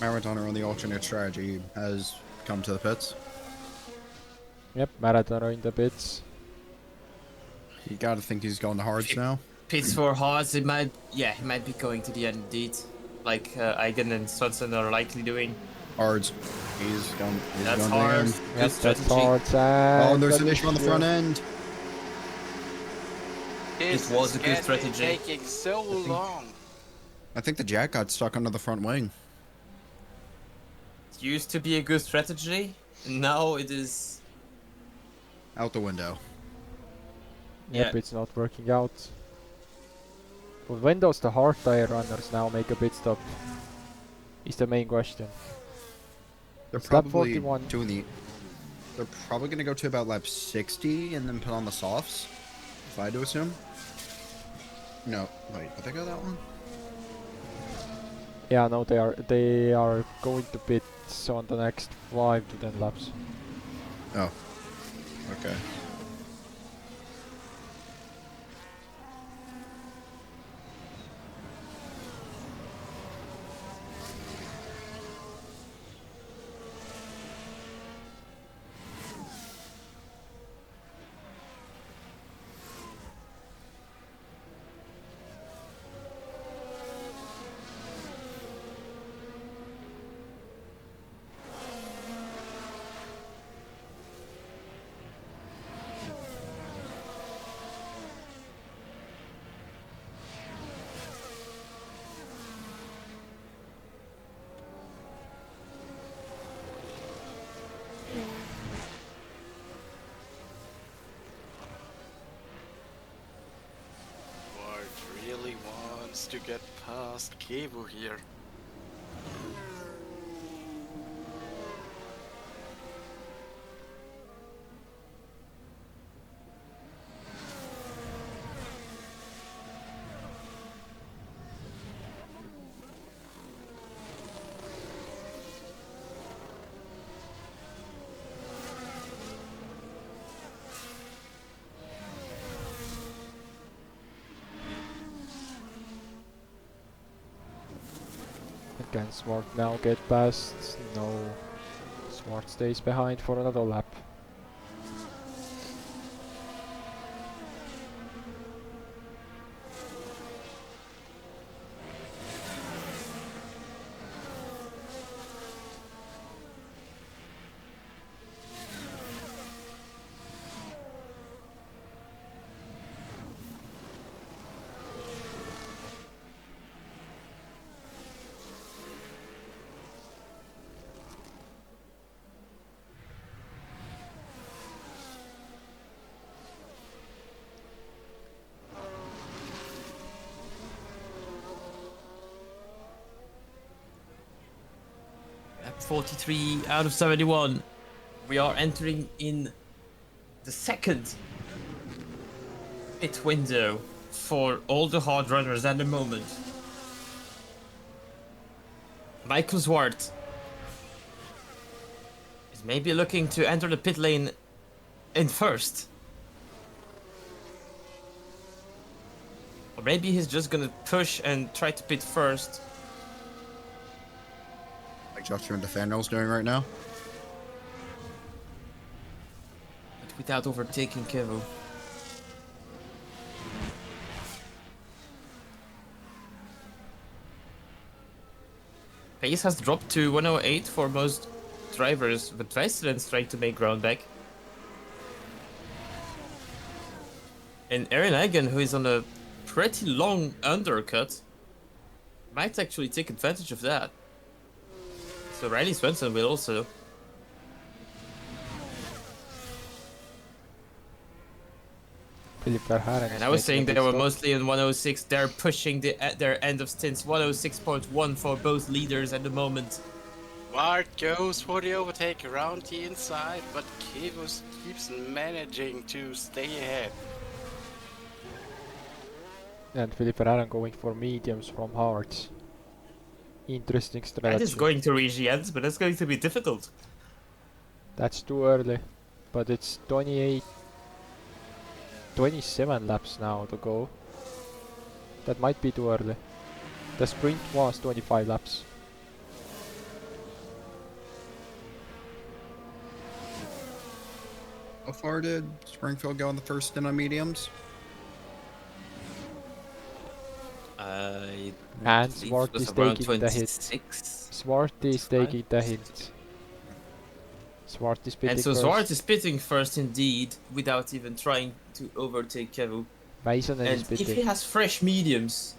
Marathoner on the alternate strategy has come to the pits. Yep, Marathoner in the pits. You gotta think he's going to hards now. Pits for hards, he might be going to the end indeed. Like Eigen and Swanson are likely doing. Hards. He's going That's to hard. the end. Good That's strategy. hard. Oh, and there's an issue on the front end. This was a good is strategy. taking so long. I think the jack got stuck under the front wing. It used to be a good strategy, and now it is. Out the window. Yep, Yeah. it's not working out. But when does the hard tire runners now make a pit stop? Is the main question. They're It's lap probably 41. doing the. They're probably gonna go to about lap 60 and then put on the softs. If I had to assume. No, wait, did they go that one? Yeah, no, they are going to pits on the next 5 to 10 laps. Oh, okay. Ward really wants to get past Kevo here. Can Swart now get past? No. Swart stays behind for another lap. At 43 out of 71. We are entering in the second pit window for all the hard runners at the moment. Michael Zwart is maybe looking to enter the pit lane in first. Or maybe he's just gonna push and try to pit first. Like Joshua Defender's doing right now. But without overtaking Kevo. Pace has dropped to 108 for most drivers, but Westerland's trying to make ground back. And Aaron Hagen, who is on a pretty long undercut, might actually take advantage of that. So Riley Swenson will also. Philip Verhaeren. And I was saying they were mostly in 106. They're pushing their end of stints. 106.1 for both leaders at the moment. Ward goes for the overtake around the inside, but Kevo keeps managing to stay ahead. And Philip Verhaeren going for mediums from hards. Interesting strategy. That is going to reach the end, but that's going to be difficult. That's too early. But it's 27 laps now to go. That might be too early. The sprint was 25 laps. How far did Springfield go in the first stint on mediums? And Swart is taking the hit. 26. Swart is taking the hit. Swart is pitting And so first. Zwart is pitting first indeed, without even trying to overtake Kevo. Mason is And if he pitting. has fresh mediums,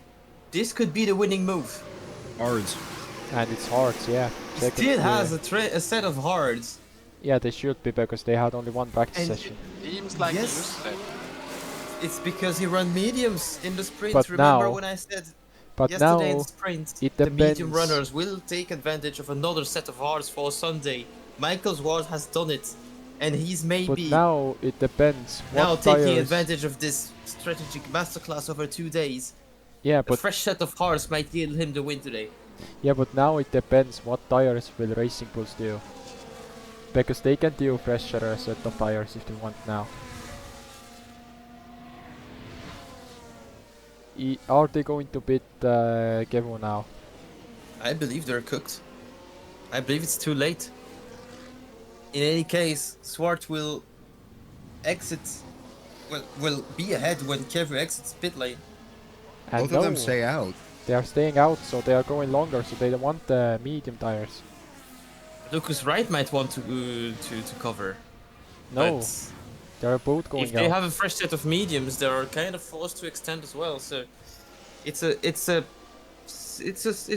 this could be the winning move. Hards. And it's hards, yeah. He Second, still has a set of hards. Yeah, they should be because they had only one practice And session. Seems like Yes. useless. It's because he ran mediums in the sprint. But Remember now- when I said But yesterday in now the sprint, it the medium depends. runners will take advantage of another set of hards for Sunday. Michael Zwart has done it, and he's But maybe now it depends now what taking tires. advantage of this strategic masterclass over 2 days. Yeah, A but fresh set of cars might yield him the win today. yeah, but now it depends what tires will Racing Bulls do. Because they can do fresher set of tires if they want now. Are they going to beat Kevo now? I believe they're cooked. I believe it's too late. In any case, Swart will exit. Will be ahead when Kevu exits pit lane. And Both no, of them stay out. they are staying out, so they are going longer, so they don't want the medium tires. Lucas Wright might want to cover. No, But they are both going if they out. have a fresh set of mediums, they are kind of forced to extend as well. So it's a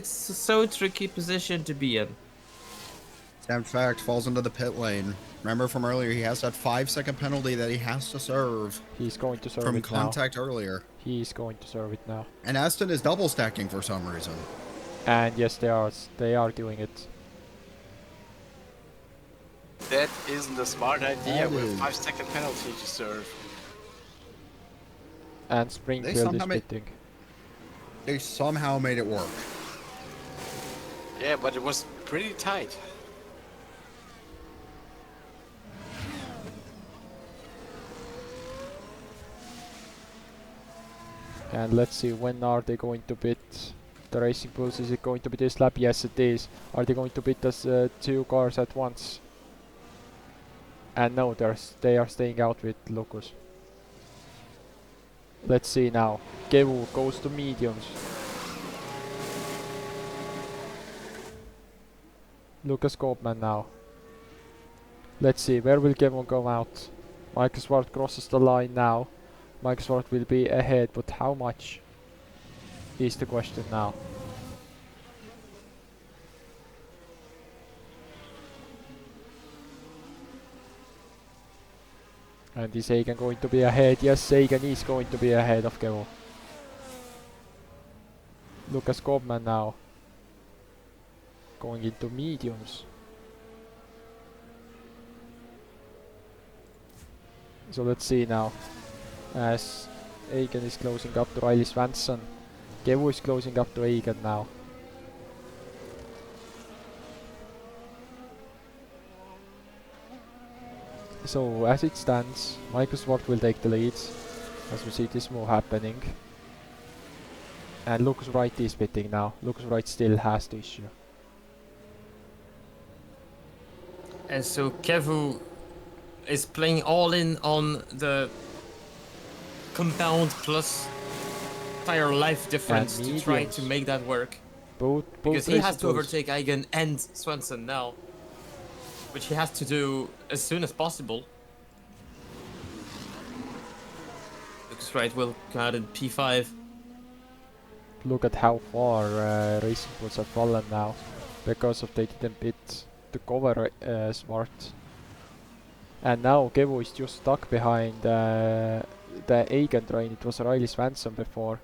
so tricky position to be in. Sam Fact falls into the pit lane. Remember from earlier, he has that 5-second penalty that he has to serve He's going to serve from it now. contact earlier. He's going to serve it now. And Aston is double stacking for some reason. And yes, they are doing it. That isn't a smart idea That with is. 5-second penalty to serve. And Springfield is somehow made- pitting. They somehow made it work. Yeah, but it was pretty tight. And let's see, when are they going to beat the Racing Bulls? Is it going to be this lap? Yes, it is. Are they going to beat us 2 cars at once? And no, they are staying out with Lucas. Let's see now. Kevu goes to mediums. Lucas Koopman now. Let's see, where will Kevu go out? Michael Swart crosses the line now. Michael Swart will be ahead, but how much is the question now. And is Sagan going to be ahead? Yes, Sagan is going to be ahead of Kevo. Lucas Koopman now. Going into mediums. So let's see now. As Egan is closing up to Riley Swanson. Kevo is closing up to Egan now. So as it stands, Michael Swart will take the lead as we see this move happening. And Lucas Wright is pitting now. Lucas Wright still has the issue. And so Kevu is playing all in on the compound plus tire life difference to try mediums. to make that work. Both Because he has to Racing Bulls- overtake Eigen and Swanson now. Which he has to do as soon as possible. Lucas Wright will come out in P5. Look at how far Racing Bulls have fallen now. Because of they didn't pit to cover Smart. And now Kevo is just stuck behind the Egan train. It was Riley Swanson before.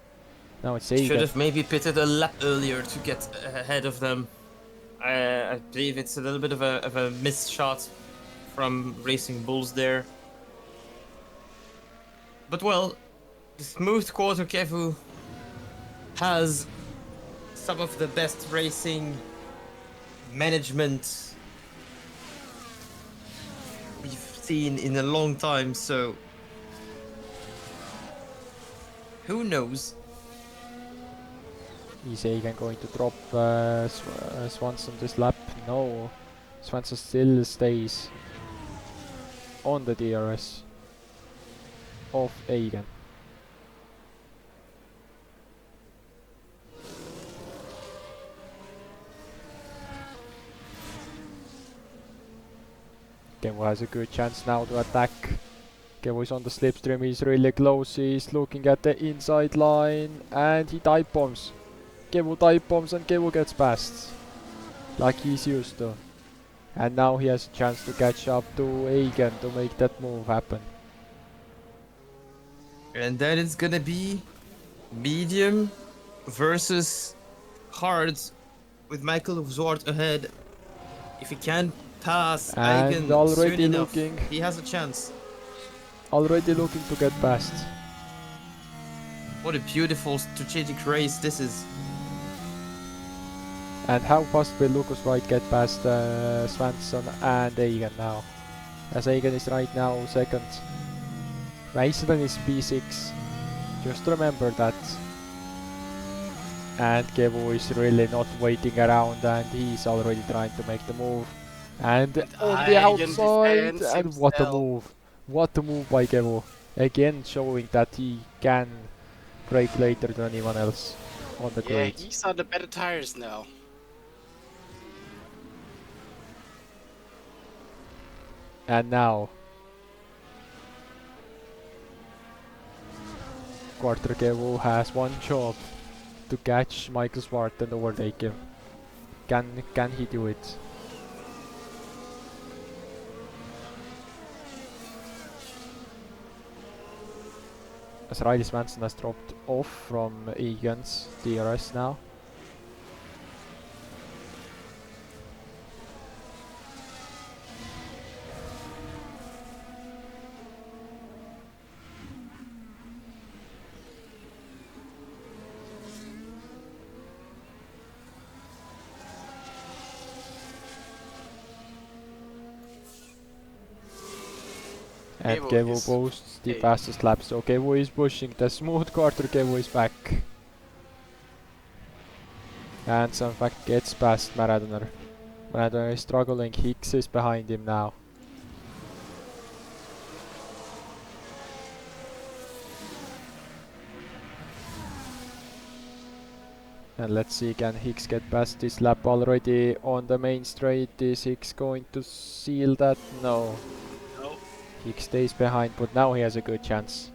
Now it's Egan. Should have maybe pitted a lap earlier to get ahead of them. I believe it's a little bit of a missed shot from Racing Bulls there. But well, the smooth quarter Kevu has some of the best racing management we've seen in a long time, so who knows? Is Egan going to drop Swanson this lap? No. Swanson still stays on the DRS of Egan. Kevo has a good chance now to attack. Kevo is on the slipstream, he's really close, he's looking at the inside line and he dive bombs. Kevo dive bombs and Kevo gets past. Like he's used to. And now he has a chance to catch up to Egan to make that move happen. And then it's gonna be medium versus hard with Michael Zwart ahead. If he can pass And Eigen already soon enough. looking- He has a chance. Already looking to get past. What a beautiful strategic race this is. And how fast will Lucas Wright get past Svensson and Eigen now? As Eigen is right now second. Mason is P6. Just remember that. And Kevo is really not waiting around and he's already trying to make the move. And on the Eigen outside, defends and what a himself. move. What a move by Kevo. Again showing that he can break later than anyone else on the Yeah, grid. he's on the better tires now. And now Quarter Kevo has one job to catch Michael Swart and overtake him. Can he do it? As Riley Svensson has dropped off from Egan's DRS now. And Kevo Kevo is- posts the hey. fastest lap, so Kevo is pushing the smooth quarter. Kevo is back. And some fact gets past Maradoner. Maradoner is struggling, Hicks is behind him now. And let's see, can Hicks get past this lap already on the main straight? Is Hicks going to seal that? No. No. Hicks stays behind, but now he has a good chance.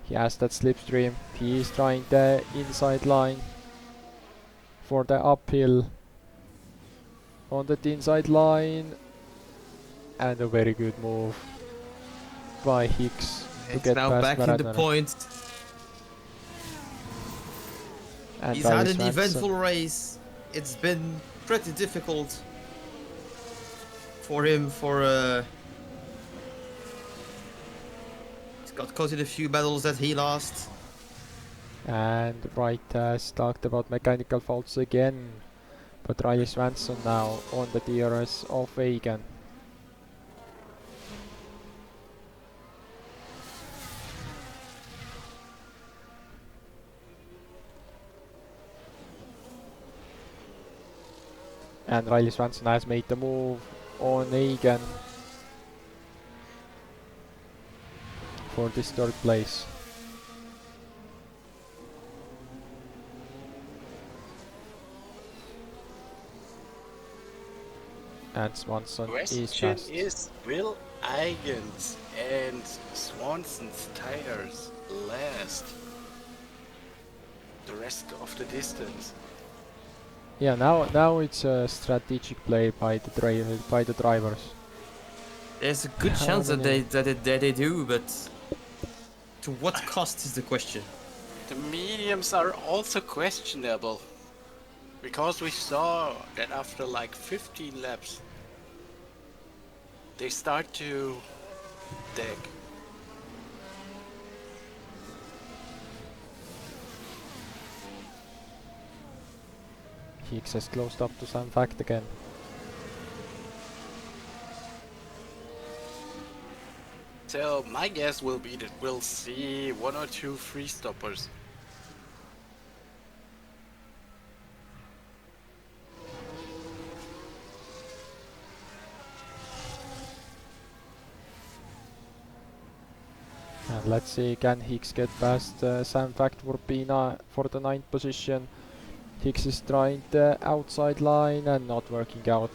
He has that slipstream. He is trying the inside line for the uphill. On that inside line. And a very good move by Hicks to It's get now past back in the Maradoner. point. And He's had Riley an Svensson. eventful race. It's been pretty difficult for him he's got caught in a few battles that he lost. And Wright has talked about mechanical faults again. But Riley Svensson now on the DRS of Egan. And Riley Svensson has made the move on Egan for this third place. And Swanson is Question fast. is, will Eigen's and Swanson's tires last the rest of the distance? Yeah, now it's a strategic play by the drivers. There's a good How chance that many- they do, but to what cost is the question. The mediums are also questionable. Because we saw that after like 15 laps, they start to deck. Hicks has closed up to some fact again. So my guess will be that we'll see one or two free stoppers. And let's see, can Hicks get past Sam Fact for for the 9th position? Hicks is trying the outside line and not working out.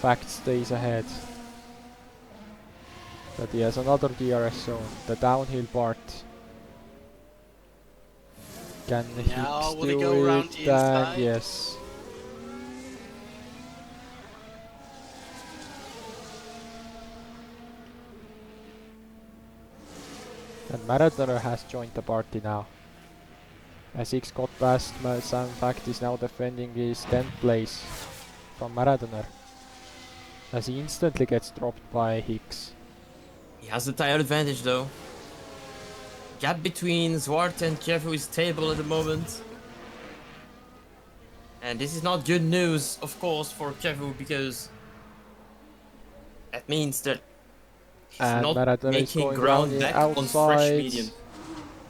Fact stays ahead. But he has another DRS zone, the downhill part. Can Now, Hicks will he do go around it? the And inside? yes. And Maradoner has joined the party now. As Hicks got past Sam Fact is now defending his 10th place from Maradoner. as he instantly gets dropped by Hicks. He has the tire advantage though. Gap between Zwart and Kevu is stable at the moment. And this is not good news, of course, for Kevu, because that means that he's And not Maradona is making going ground down back on fresh outside. medium.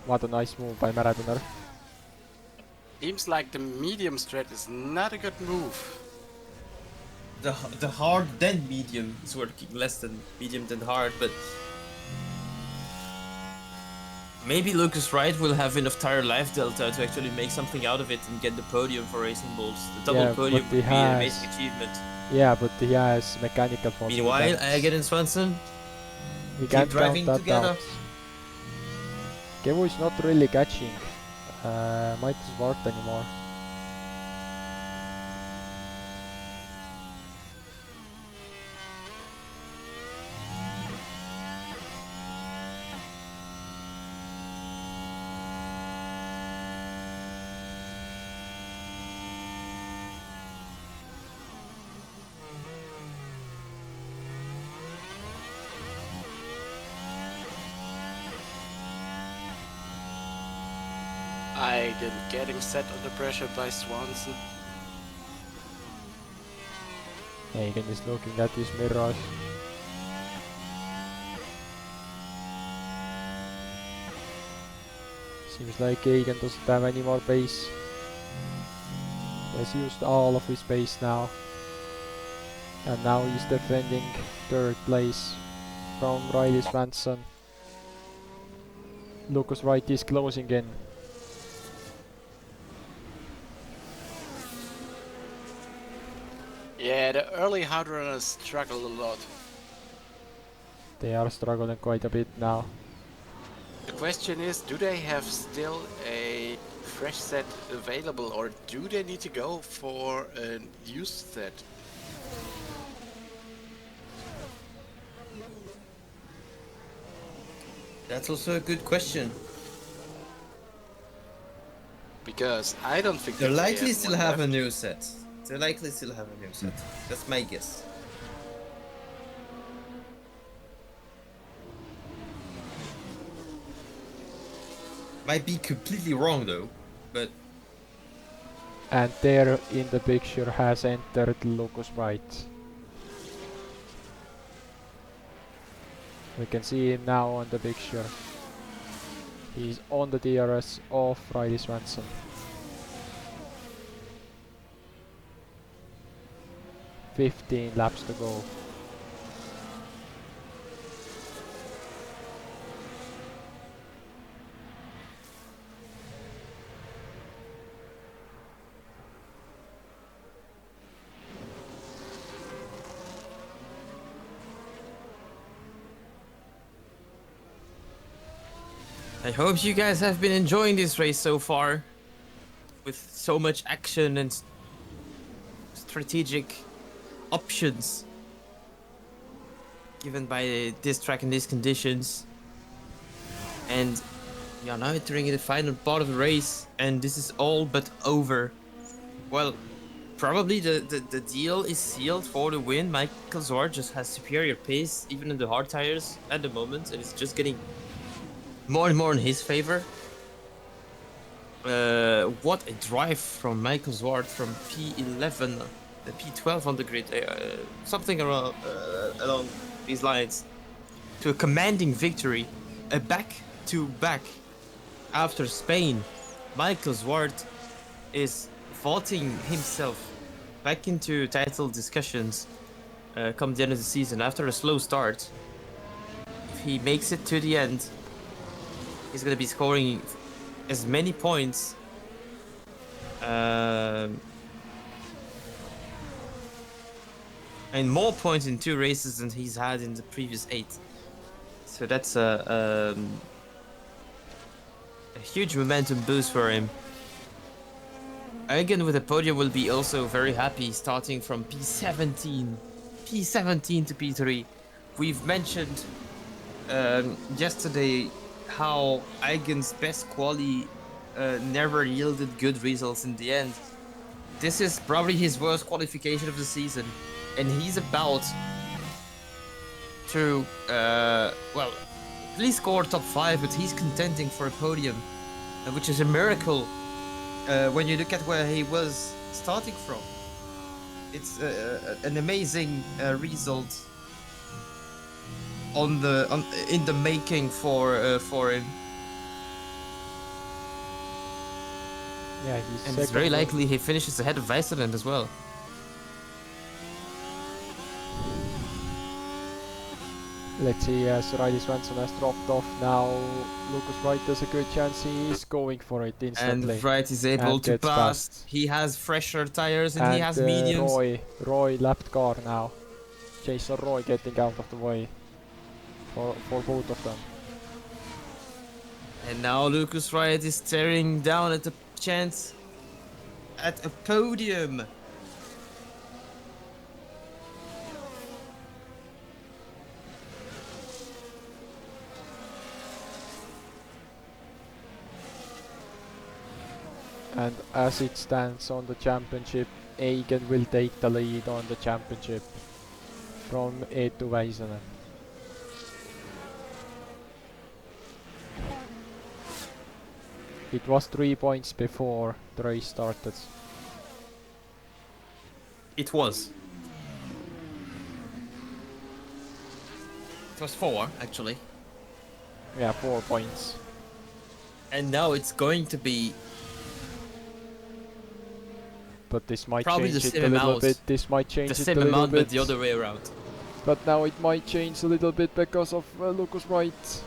What a nice move by Maradona. Seems like the medium strat is not a good move. The hard then medium is working, less than medium than hard, but maybe Lucas Wright will have enough tire life delta to actually make something out of it and get the podium for Racing Bulls. The double Yeah, podium but would he be an has- amazing achievement. Yeah, but he has mechanical fault. Meanwhile, Egan and Swanson he keep can't driving count that together. out. Kevo is not really catching Michael Zwart anymore. Eigen getting set under pressure by Swanson. Egan is looking at his mirrors. Seems like Egan doesn't have any more pace. He has used all of his pace now. And now he's defending third place from Riley Swanson. Lucas Wright is closing in. Yeah, the early hard runners struggle a lot. They are struggling quite a bit now. The question is, do they have still a fresh set available, or do they need to go for a used set? That's also a good question. Because I don't think They'll that they likely still one have a left. new set. They'll likely still have a new set. That's my guess. Might be completely wrong though, but And there in the picture has entered Lucas Wright. We can see him now on the picture. He's on the DRS of Riley Swanson. "15 laps to go." I hope you guys have been enjoying this race so far, with so much action and strategic options given by this track in these conditions. And we are now entering the final part of the race, and this is all but over. Well, probably the deal is sealed for the win. Michael Zwart just has superior pace, even in the hard tires at the moment, and it's just getting more and more in his favor. What a drive from Michael Zwart from P11, the P12 on the grid, something around along these lines, to a commanding victory, a back-to-back after Spain. Michael Zwart is voting himself back into title discussions come the end of the season after a slow start. If he makes it to the end, he's going to be scoring as many points and more points in 2 races than he's had in the previous 8. So that's a huge momentum boost for him. Again, with the podium, will be also very happy, starting from P17 to P3. We've mentioned yesterday how Eigen's best quali never yielded good results in the end. this is probably his worst qualification of the season, and he's about to, well, at least score top 5, but he's contending for a podium, which is a miracle when you look at where he was starting from. It's an amazing result in the making for him. Yeah, he's And it's second very on- likely he finishes ahead of Weisserland as well. Let's see, as Riley Swanson has dropped off now, Lucas Wright has a good chance. He is going for it instantly. And Wright is able And to gets pass. past. He has fresher tires and he has mediums. Roy lapped car now. Jason Roy getting out of the way for both of them. And now Lucas Wright is staring down at the chance at a podium. And as it stands on the championship, Egan will take the lead on the championship from Eetu Väisänen. It was 3 points before the race started. It was. It was 4, actually. Yeah, 4 points. And now it's going to be But this might probably change the it same a little amount. bit. This might change the it same a little amount, bit. but the other way around. But now it might change a little bit because of Lucas Wright.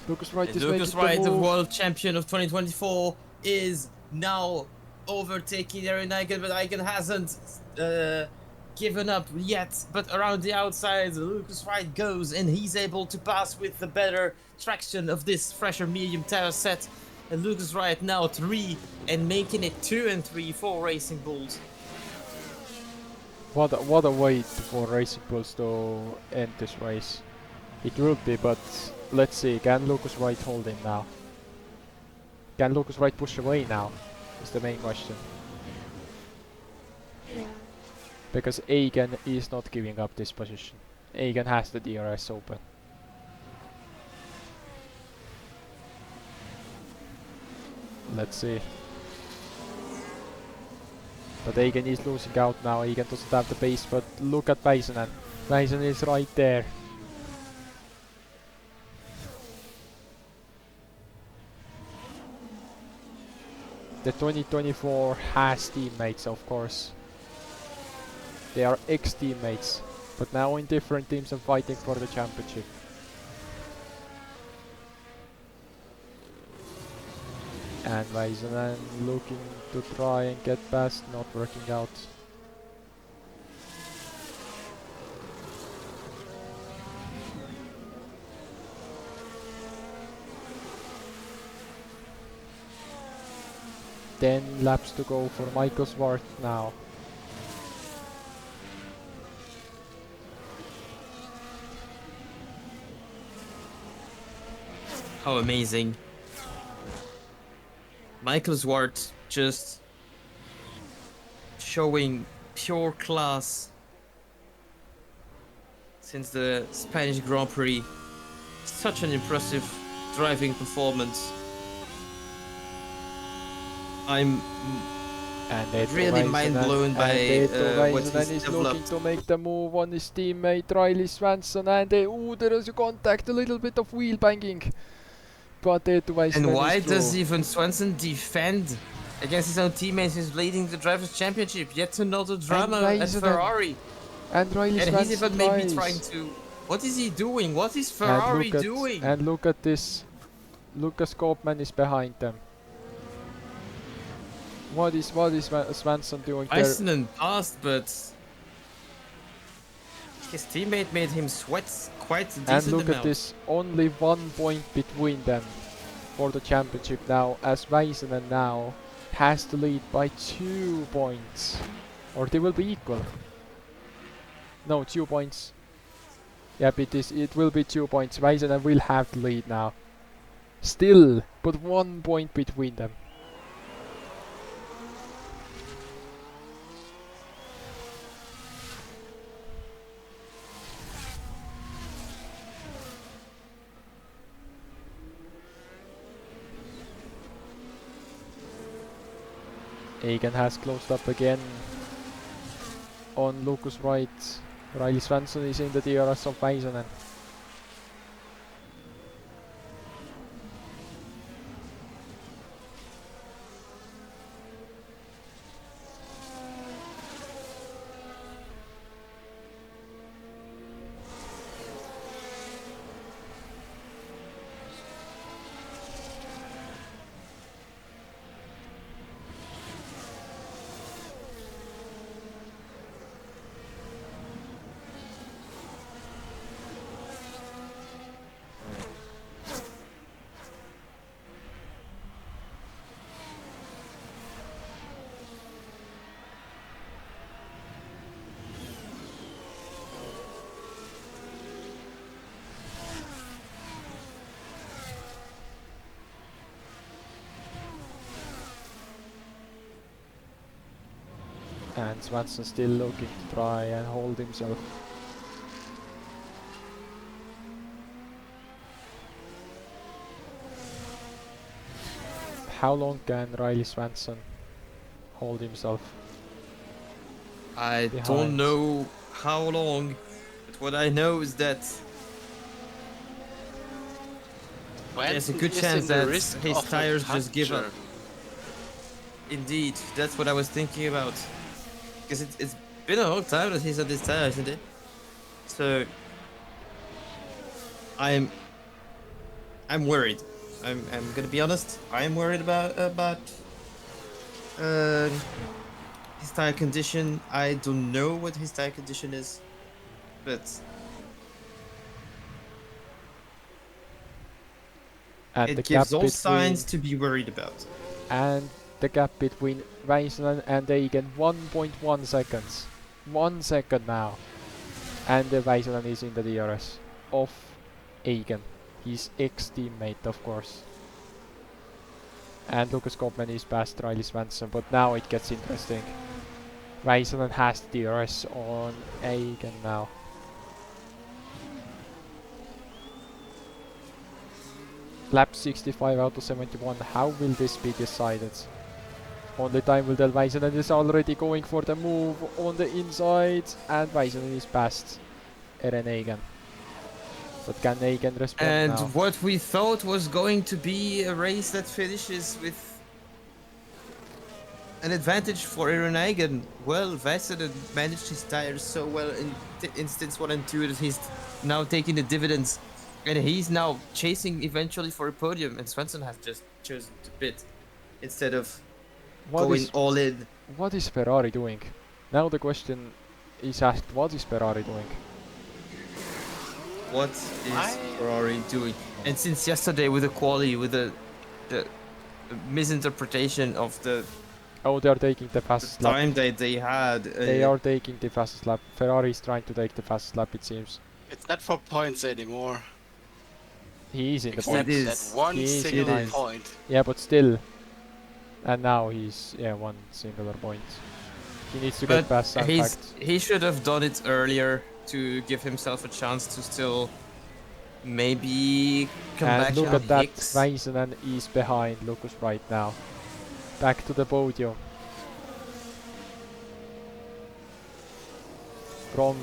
Lucas Wright is Lucas making Wright, the the move. world champion of 2024, is now overtaking Aaron Eigen, but Eigen hasn't given up yet. But around the outside, Lucas Wright goes, and he's able to pass with the better traction of this fresher medium tire set. And Lucas Wright now 3 and making it 2 and 3 for Racing Bulls. What a way for Racing Bulls to end this race. It will be, but let's see. Can Lucas Wright hold him now? Can Lucas Wright push away now? Is the main question. Because Egan is not giving up this position. Egan has the DRS open. Let's see. But Egan is losing out now. Egan doesn't have the pace, but look at Väisänen. Väisänen is right there. The 2024 has teammates, of course. They are ex-teammates, but now in different teams and fighting for the championship. And Väisänen looking to try and get past, not working out. Ten laps to go for Michael Swart now. How amazing. Michael Zwart just showing pure class since the Spanish Grand Prix. Such an impressive driving performance. I'm And Eetu really Väisänen- mind blown by and Eetu what Väisänen he's is looking developed. to make the move on his teammate Riley Swanson, and there is a contact, a little bit of wheel banging. But Eetu Väisänen And why is does through. even Swanson defend against his own teammates who's leading the Drivers' Championship? Yet another drama at Väisänen- Ferrari. And Riley And he's Swanson even maybe tries. trying to... What is he doing? What is And Ferrari look at- doing? And look at this. Lucas Koopman is behind them. What is Swanson doing there? Iceland passed, but his teammate made him sweat quite a decent And look amount. at this, only 1 point between them for the championship now, as Väisänen now has to lead by 2 points. Or they will be equal. No, 2 points. Yep, it will be 2 points. Väisänen will have the lead now. Still, but 1 point between them. Egan has closed up again on Lucas Wright. Riley Svensson is in the DRS of Väisänen. And Svensson still looking to try and hold himself. How long can Riley Svensson hold himself? I Behind. don't know how long, but what I know is that there's a good chance that his tires just give up. Indeed, that's what I was thinking about. Because it's been a long time that he's had this tire, isn't it? So I'm worried. I'm gonna be honest. I'm worried about his tire condition. I don't know what his tire condition is, but And the it gives gap all between signs to be worried about. and the gap between Väisänen and Egan 1.1 seconds. 1 second now. And Väisänen is in the DRS of Egan, his ex-teammate of course. And Lucas Koopman is past Riley Svensson, but now it gets interesting. Väisänen has the DRS on Egan now. Lap 65 out of 71, how will this be decided? Only time will tell. Väisänen is already going for the move on the inside, and Väisänen is past Eren Egan. But can Egan respond And now? what we thought was going to be a race that finishes with an advantage for Eren Egan, well, Väisänen managed his tires so well in instance 1 and 2 that he's now taking the dividends, and he's now chasing eventually for a podium, and Svensson has just chosen to pit instead of going all in. What is Ferrari doing? Now the question is asked, what is Ferrari doing? What is Ferrari doing? And since yesterday with the quali, with the misinterpretation of the Oh, they are taking the fastest lap. time that they had. They are taking the fastest lap. Ferrari is trying to take the fastest lap, it seems. It's not for points anymore. He is in the Except points. It that is. one He is single in it. point. Yeah, but still. And now he's, yeah, one singular point. He needs to But get past some fact. he should have done it earlier to give himself a chance to still maybe come And back look on at that, Hicks. Väisänen is behind Lucas right now. Back to the podium. From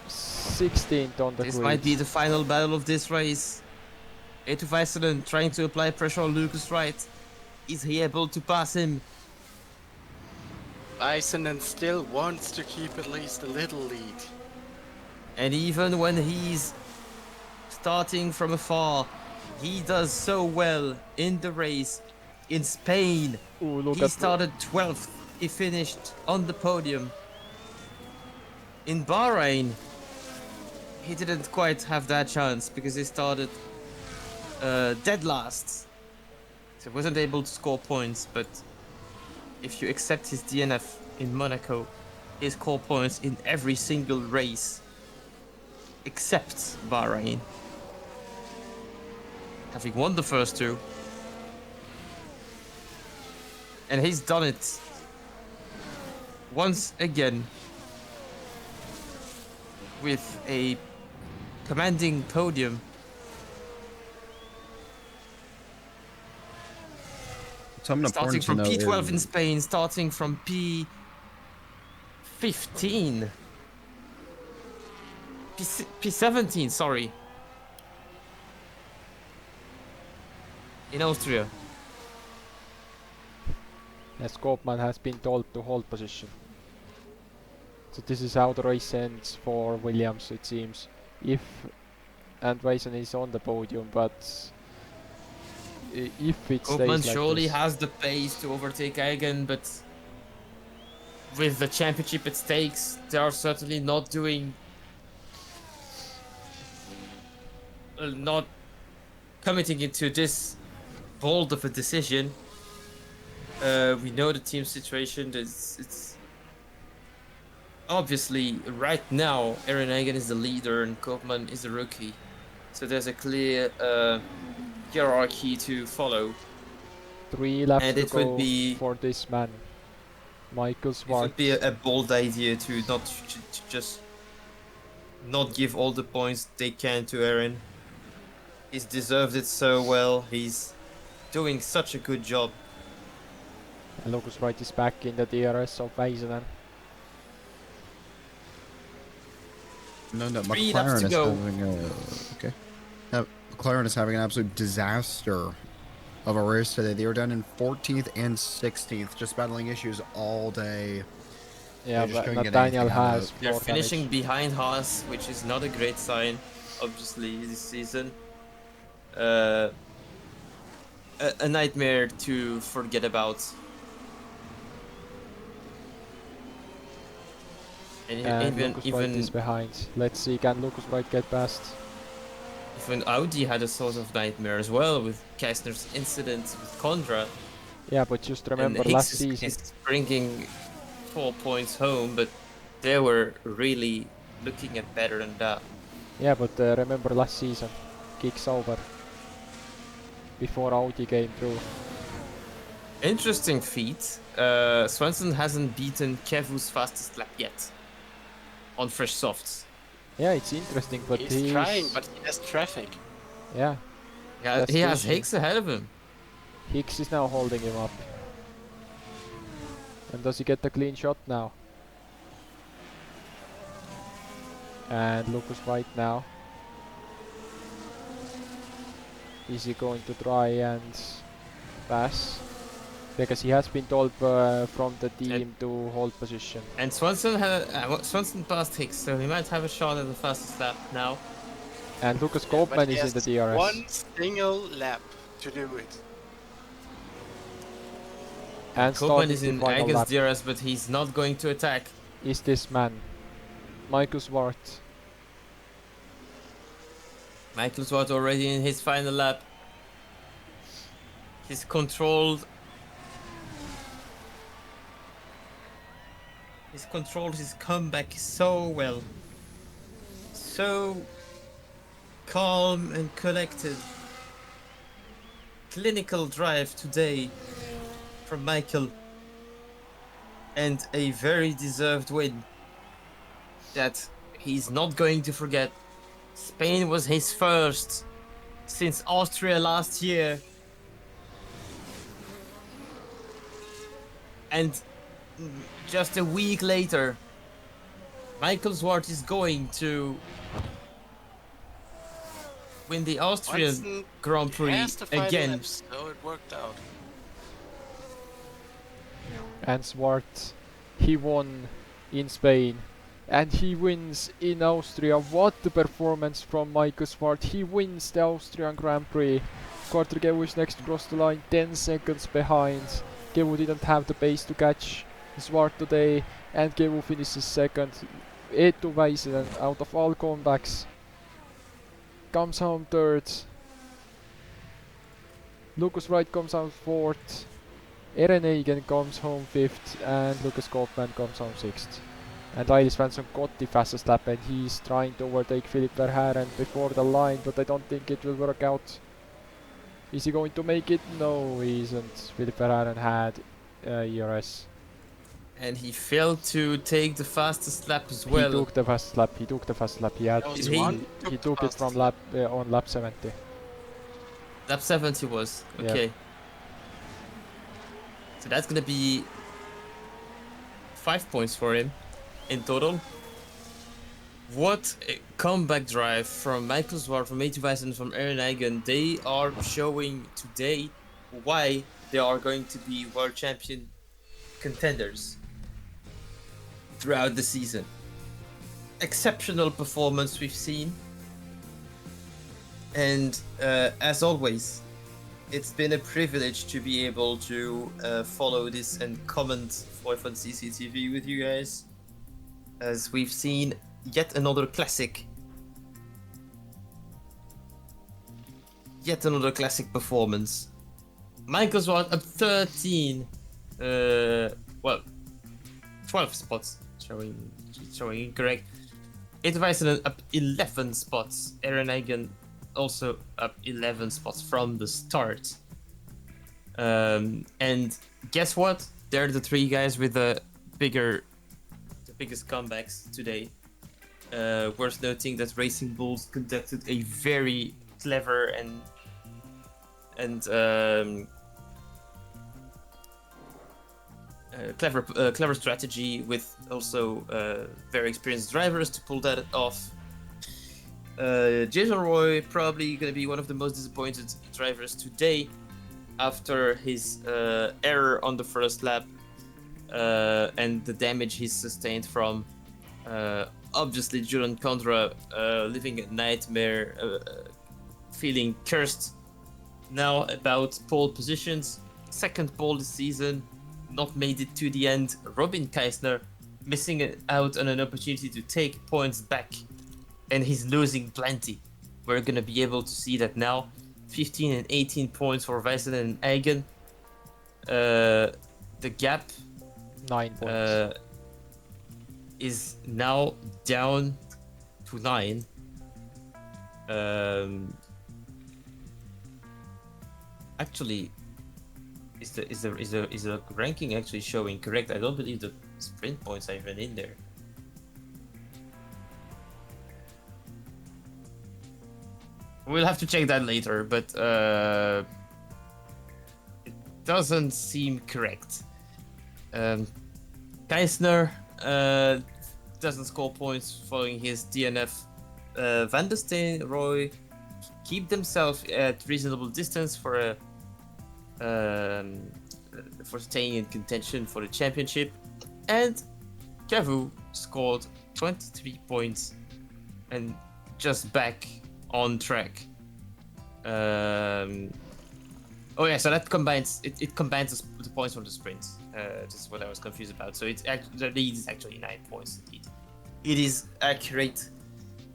16th on the This grid. might be the final battle of this race. Eetu Väisänen trying to apply pressure on Lucas Wright. Is he able to pass him? Väisänen still wants to keep at least a little lead. And even when he's starting from afar, he does so well in the race. In Spain, Ooh, look he at started 12th. He finished on the podium. In Bahrain, he didn't quite have that chance because he started dead last. So he wasn't able to score points, but if you accept his DNF in Monaco, he scored points in every single race except Bahrain. Having won the first two. And he's done it once again with a commanding podium. Something Starting important to from note P12 in is Spain, starting from P15. P17, sorry. In Austria. As Koopman has been told to hold position. So this is how the race ends for Williams, it seems. If Andreessen is on the podium, but if it Koopman stays like surely this, has the pace to overtake Hagen, but with the championship at stakes, they are certainly not doing... not committing into this bold of a decision. We know the team situation. It's obviously right now Aaron Hagen is the leader and Koopman is the rookie, so there's a clear hierarchy to follow. 3 laps And to it would go be for this man, Michael it Swart. would be a bold idea to not to just not give all the points they can to Aaron. He's deserved it so well. He's doing such a good job. And Lucas Wright is back in the DRS of Väisänen. no, 3 laps McLaren to is go. having a McLaren is having an absolute disaster of a race today. They were down in 14th and 16th, just battling issues all day. Yeah, just but couldn't get Nathaniel anything out of has it. They're floor finishing damage. behind Haas, which is not a great sign, obviously, this season. A nightmare to forget about. And And Lucas Wright is even behind. Let's see, can Lucas Wright get past? Audi had a sort of nightmare as well with Kastner's incident with Condra. Yeah, but just And remember Hicks last is, season. is bringing 4 points home, but they were really looking at better than that. Yeah, but remember last season, kicks over. Before Audi came through. Interesting feat. Swenson hasn't beaten Kevu's fastest lap yet on fresh softs. Yeah, it's interesting, but He's trying, but he has traffic. yeah, Yeah, That's he the has issue. Hicks ahead of him. Hicks is now holding him up. And does he get the clean shot now? And Lucas Wright now. Is he going to try and pass? Because he has been told from the team to hold position. And Swenson passed Hicks, so he might have a shot at the fastest lap now. And Lucas But Koopman he is in has the DRS. one single lap to do it. And Koopman starting is the in final Hagen's lap DRS, but he's not going to attack. is this man, Michael Swart. Michael Swart already in his final lap. He's controlled. He's controlled his comeback so well. So calm and collected. Clinical drive today from Michael. And a very deserved win that he's not going to forget. Spain was his first since Austria last year. And just a week later, Michael Swart is going to win the Austrian Watson Grand Prix has the final again. laps, so it worked out. And Swart, he won in Spain. And he wins in Austria. What a performance from Michael Swart. He wins the Austrian Grand Prix. Carter Gewu is next to cross the line, 10 seconds behind. Gewu didn't have the pace to catch Swart today, and Gewu finishes second. Eetu Väisänen, out of all comebacks, comes home third. Lucas Wright comes out fourth. Eren Eigen comes home fifth, and Lucas Koopman comes home sixth. And Riley Svensson got the fastest lap, and he's trying to overtake Philippe Verhaeren before the line, but I don't think it will work out. Is he going to make it? No, he isn't. Philippe Verhaeren had ERS. And he failed to take the fastest lap as He well. took the fast lap. He had. That was He- one He the took it from fastest on lap 70. Lap 70 was. Yeah. Okay. So that's gonna be 5 points for him in total. What a comeback drive from Michael Zwar, from Matthew and from Aaron Egan. They are showing today why they are going to be world champion contenders throughout the season. Exceptional performance we've seen. And as always, it's been a privilege to be able to follow this and comment for F1 CCTV with you guys, as we've seen yet another classic performance. Michael's was up 13, 12 spots, showing incorrect. Itvaisen up 11 spots. Aaron Egan also up 11 spots from the start. And guess what? They're the three guys with the biggest comebacks today. Worth noting that Racing Bulls conducted a very clever and clever strategy with also very experienced drivers to pull that off. Jason Roy probably going to be one of the most disappointed drivers today after his error on the first lap and the damage he's sustained from obviously Julian Condra living a nightmare, feeling cursed now about pole positions. Second pole this season, not made it to the end. Robin Keisner missing out on an opportunity to take points back, and he's losing plenty. We're gonna be able to see that now. 15 and 18 points for Weissel and Eigen. The gap 9 points. Is now down to 9. Actually, is the ranking actually showing correct? I don't believe the sprint points are even in there. We'll have to check that later, but it doesn't seem correct. Keisner doesn't score points following his DNF. Van der Steen, Roy keep themselves at reasonable distance for staying in contention for the championship, and Cavu scored 23 points and just back on track. Oh yeah, so that combines it combines the points from the sprint. This is what I was confused about. So it's the lead is actually 9 points indeed. It is accurate.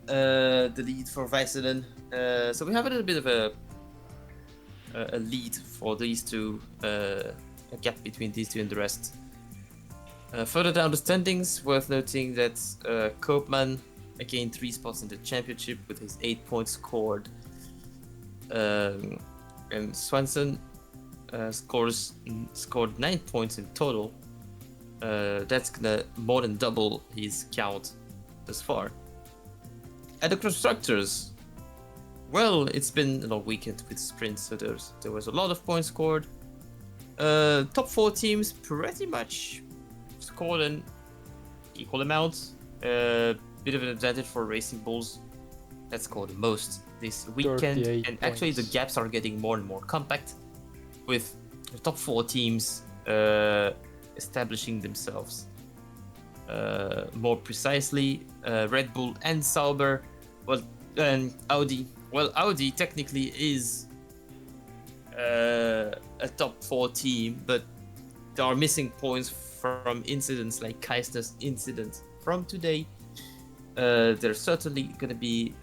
The lead for Weisselen. So we have a little bit of a lead for these two, a gap between these two and the rest. Further down the standings, worth noting that Koopman gained 3 spots in the championship with his 8 points scored. And Swanson scored 9 points in total. That's gonna more than double his count thus far. At the constructors, well, it's been a long weekend with sprints, so there was a lot of points scored. Top 4 teams pretty much scored an equal amount. Bit of an advantage for Racing Bulls that scored the most this weekend, and actually the gaps are getting more and more compact, with the top 4 teams establishing themselves more precisely. Red Bull and Sauber, well, and Audi. Well, Audi technically is a top 4 team, but they are missing points from incidents like Keisner's incident from today. They're certainly going to be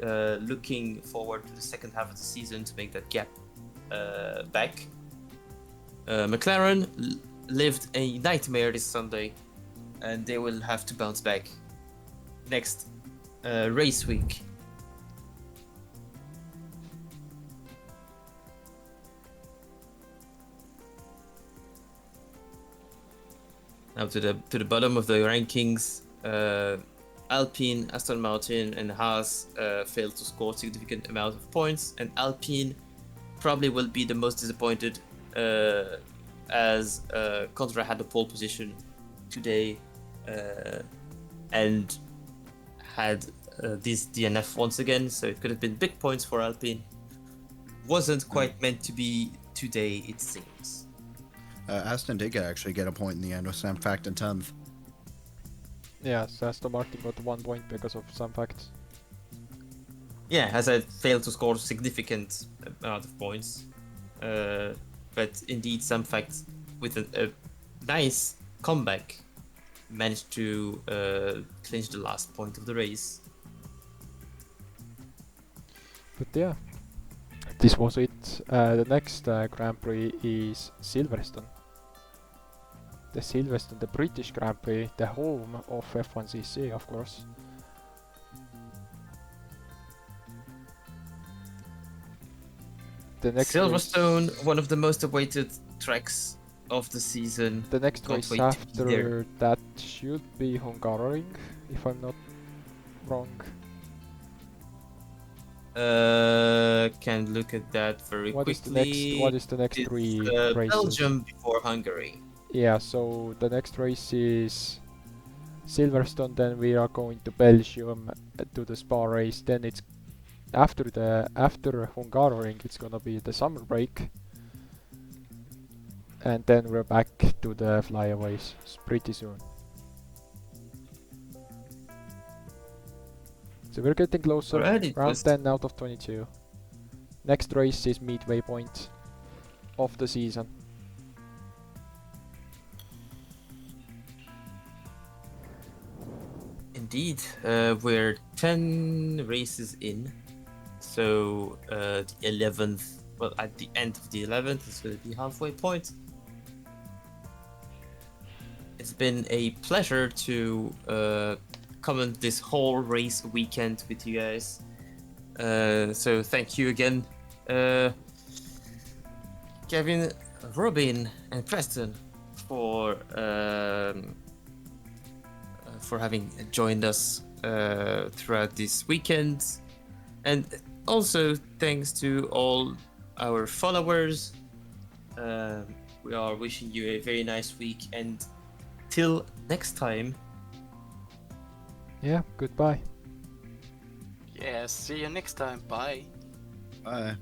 looking forward to the second half of the season to make that gap back. McLaren lived a nightmare this Sunday, and they will have to bounce back next race week. Now to the bottom of the rankings. Alpine, Aston Martin, and Haas failed to score significant amount of points, and Alpine probably will be the most disappointed as Contra had the pole position today and had this DNF once again, so it could have been big points for Alpine. Wasn't quite meant to be today, it seems. Aston did actually get a point in the end with Sam Fact in 10th. Yes, Aston Martin got 1 point because of some facts. Yeah, as I failed to score significant amount of points. But indeed, some facts with a nice comeback managed to clinch the last point of the race. But yeah, this was it. The next Grand Prix is Silverstone. The British Grand Prix, the home of F1CC, of course. The next Silverstone, race, one of the most awaited tracks of the season. the next Can't race wait to be there. after that should be Hungaroring, if I'm not wrong. Can look at that very What quickly. is the next It's, 3 races? Belgium before Hungary. Yeah, so the next race is Silverstone, then we are going to Belgium to the Spa race, then it's after Hungaroring it's gonna be the summer break. And then we're back to the flyaways pretty soon. So we're getting closer, Alright, round just 10 out of 22. Next race is midway point of the season. indeed, we're 10 races in. So the 11th, well, at the end of the 11th is going to be halfway point. It's been a pleasure to comment this whole race weekend with you guys. So thank you again, Kevin, Robin, and Preston for having joined us throughout this weekend, and also thanks to all our followers. We are wishing you a very nice week, and till next time. Yeah, goodbye. Yeah, see you next time. Bye. Bye.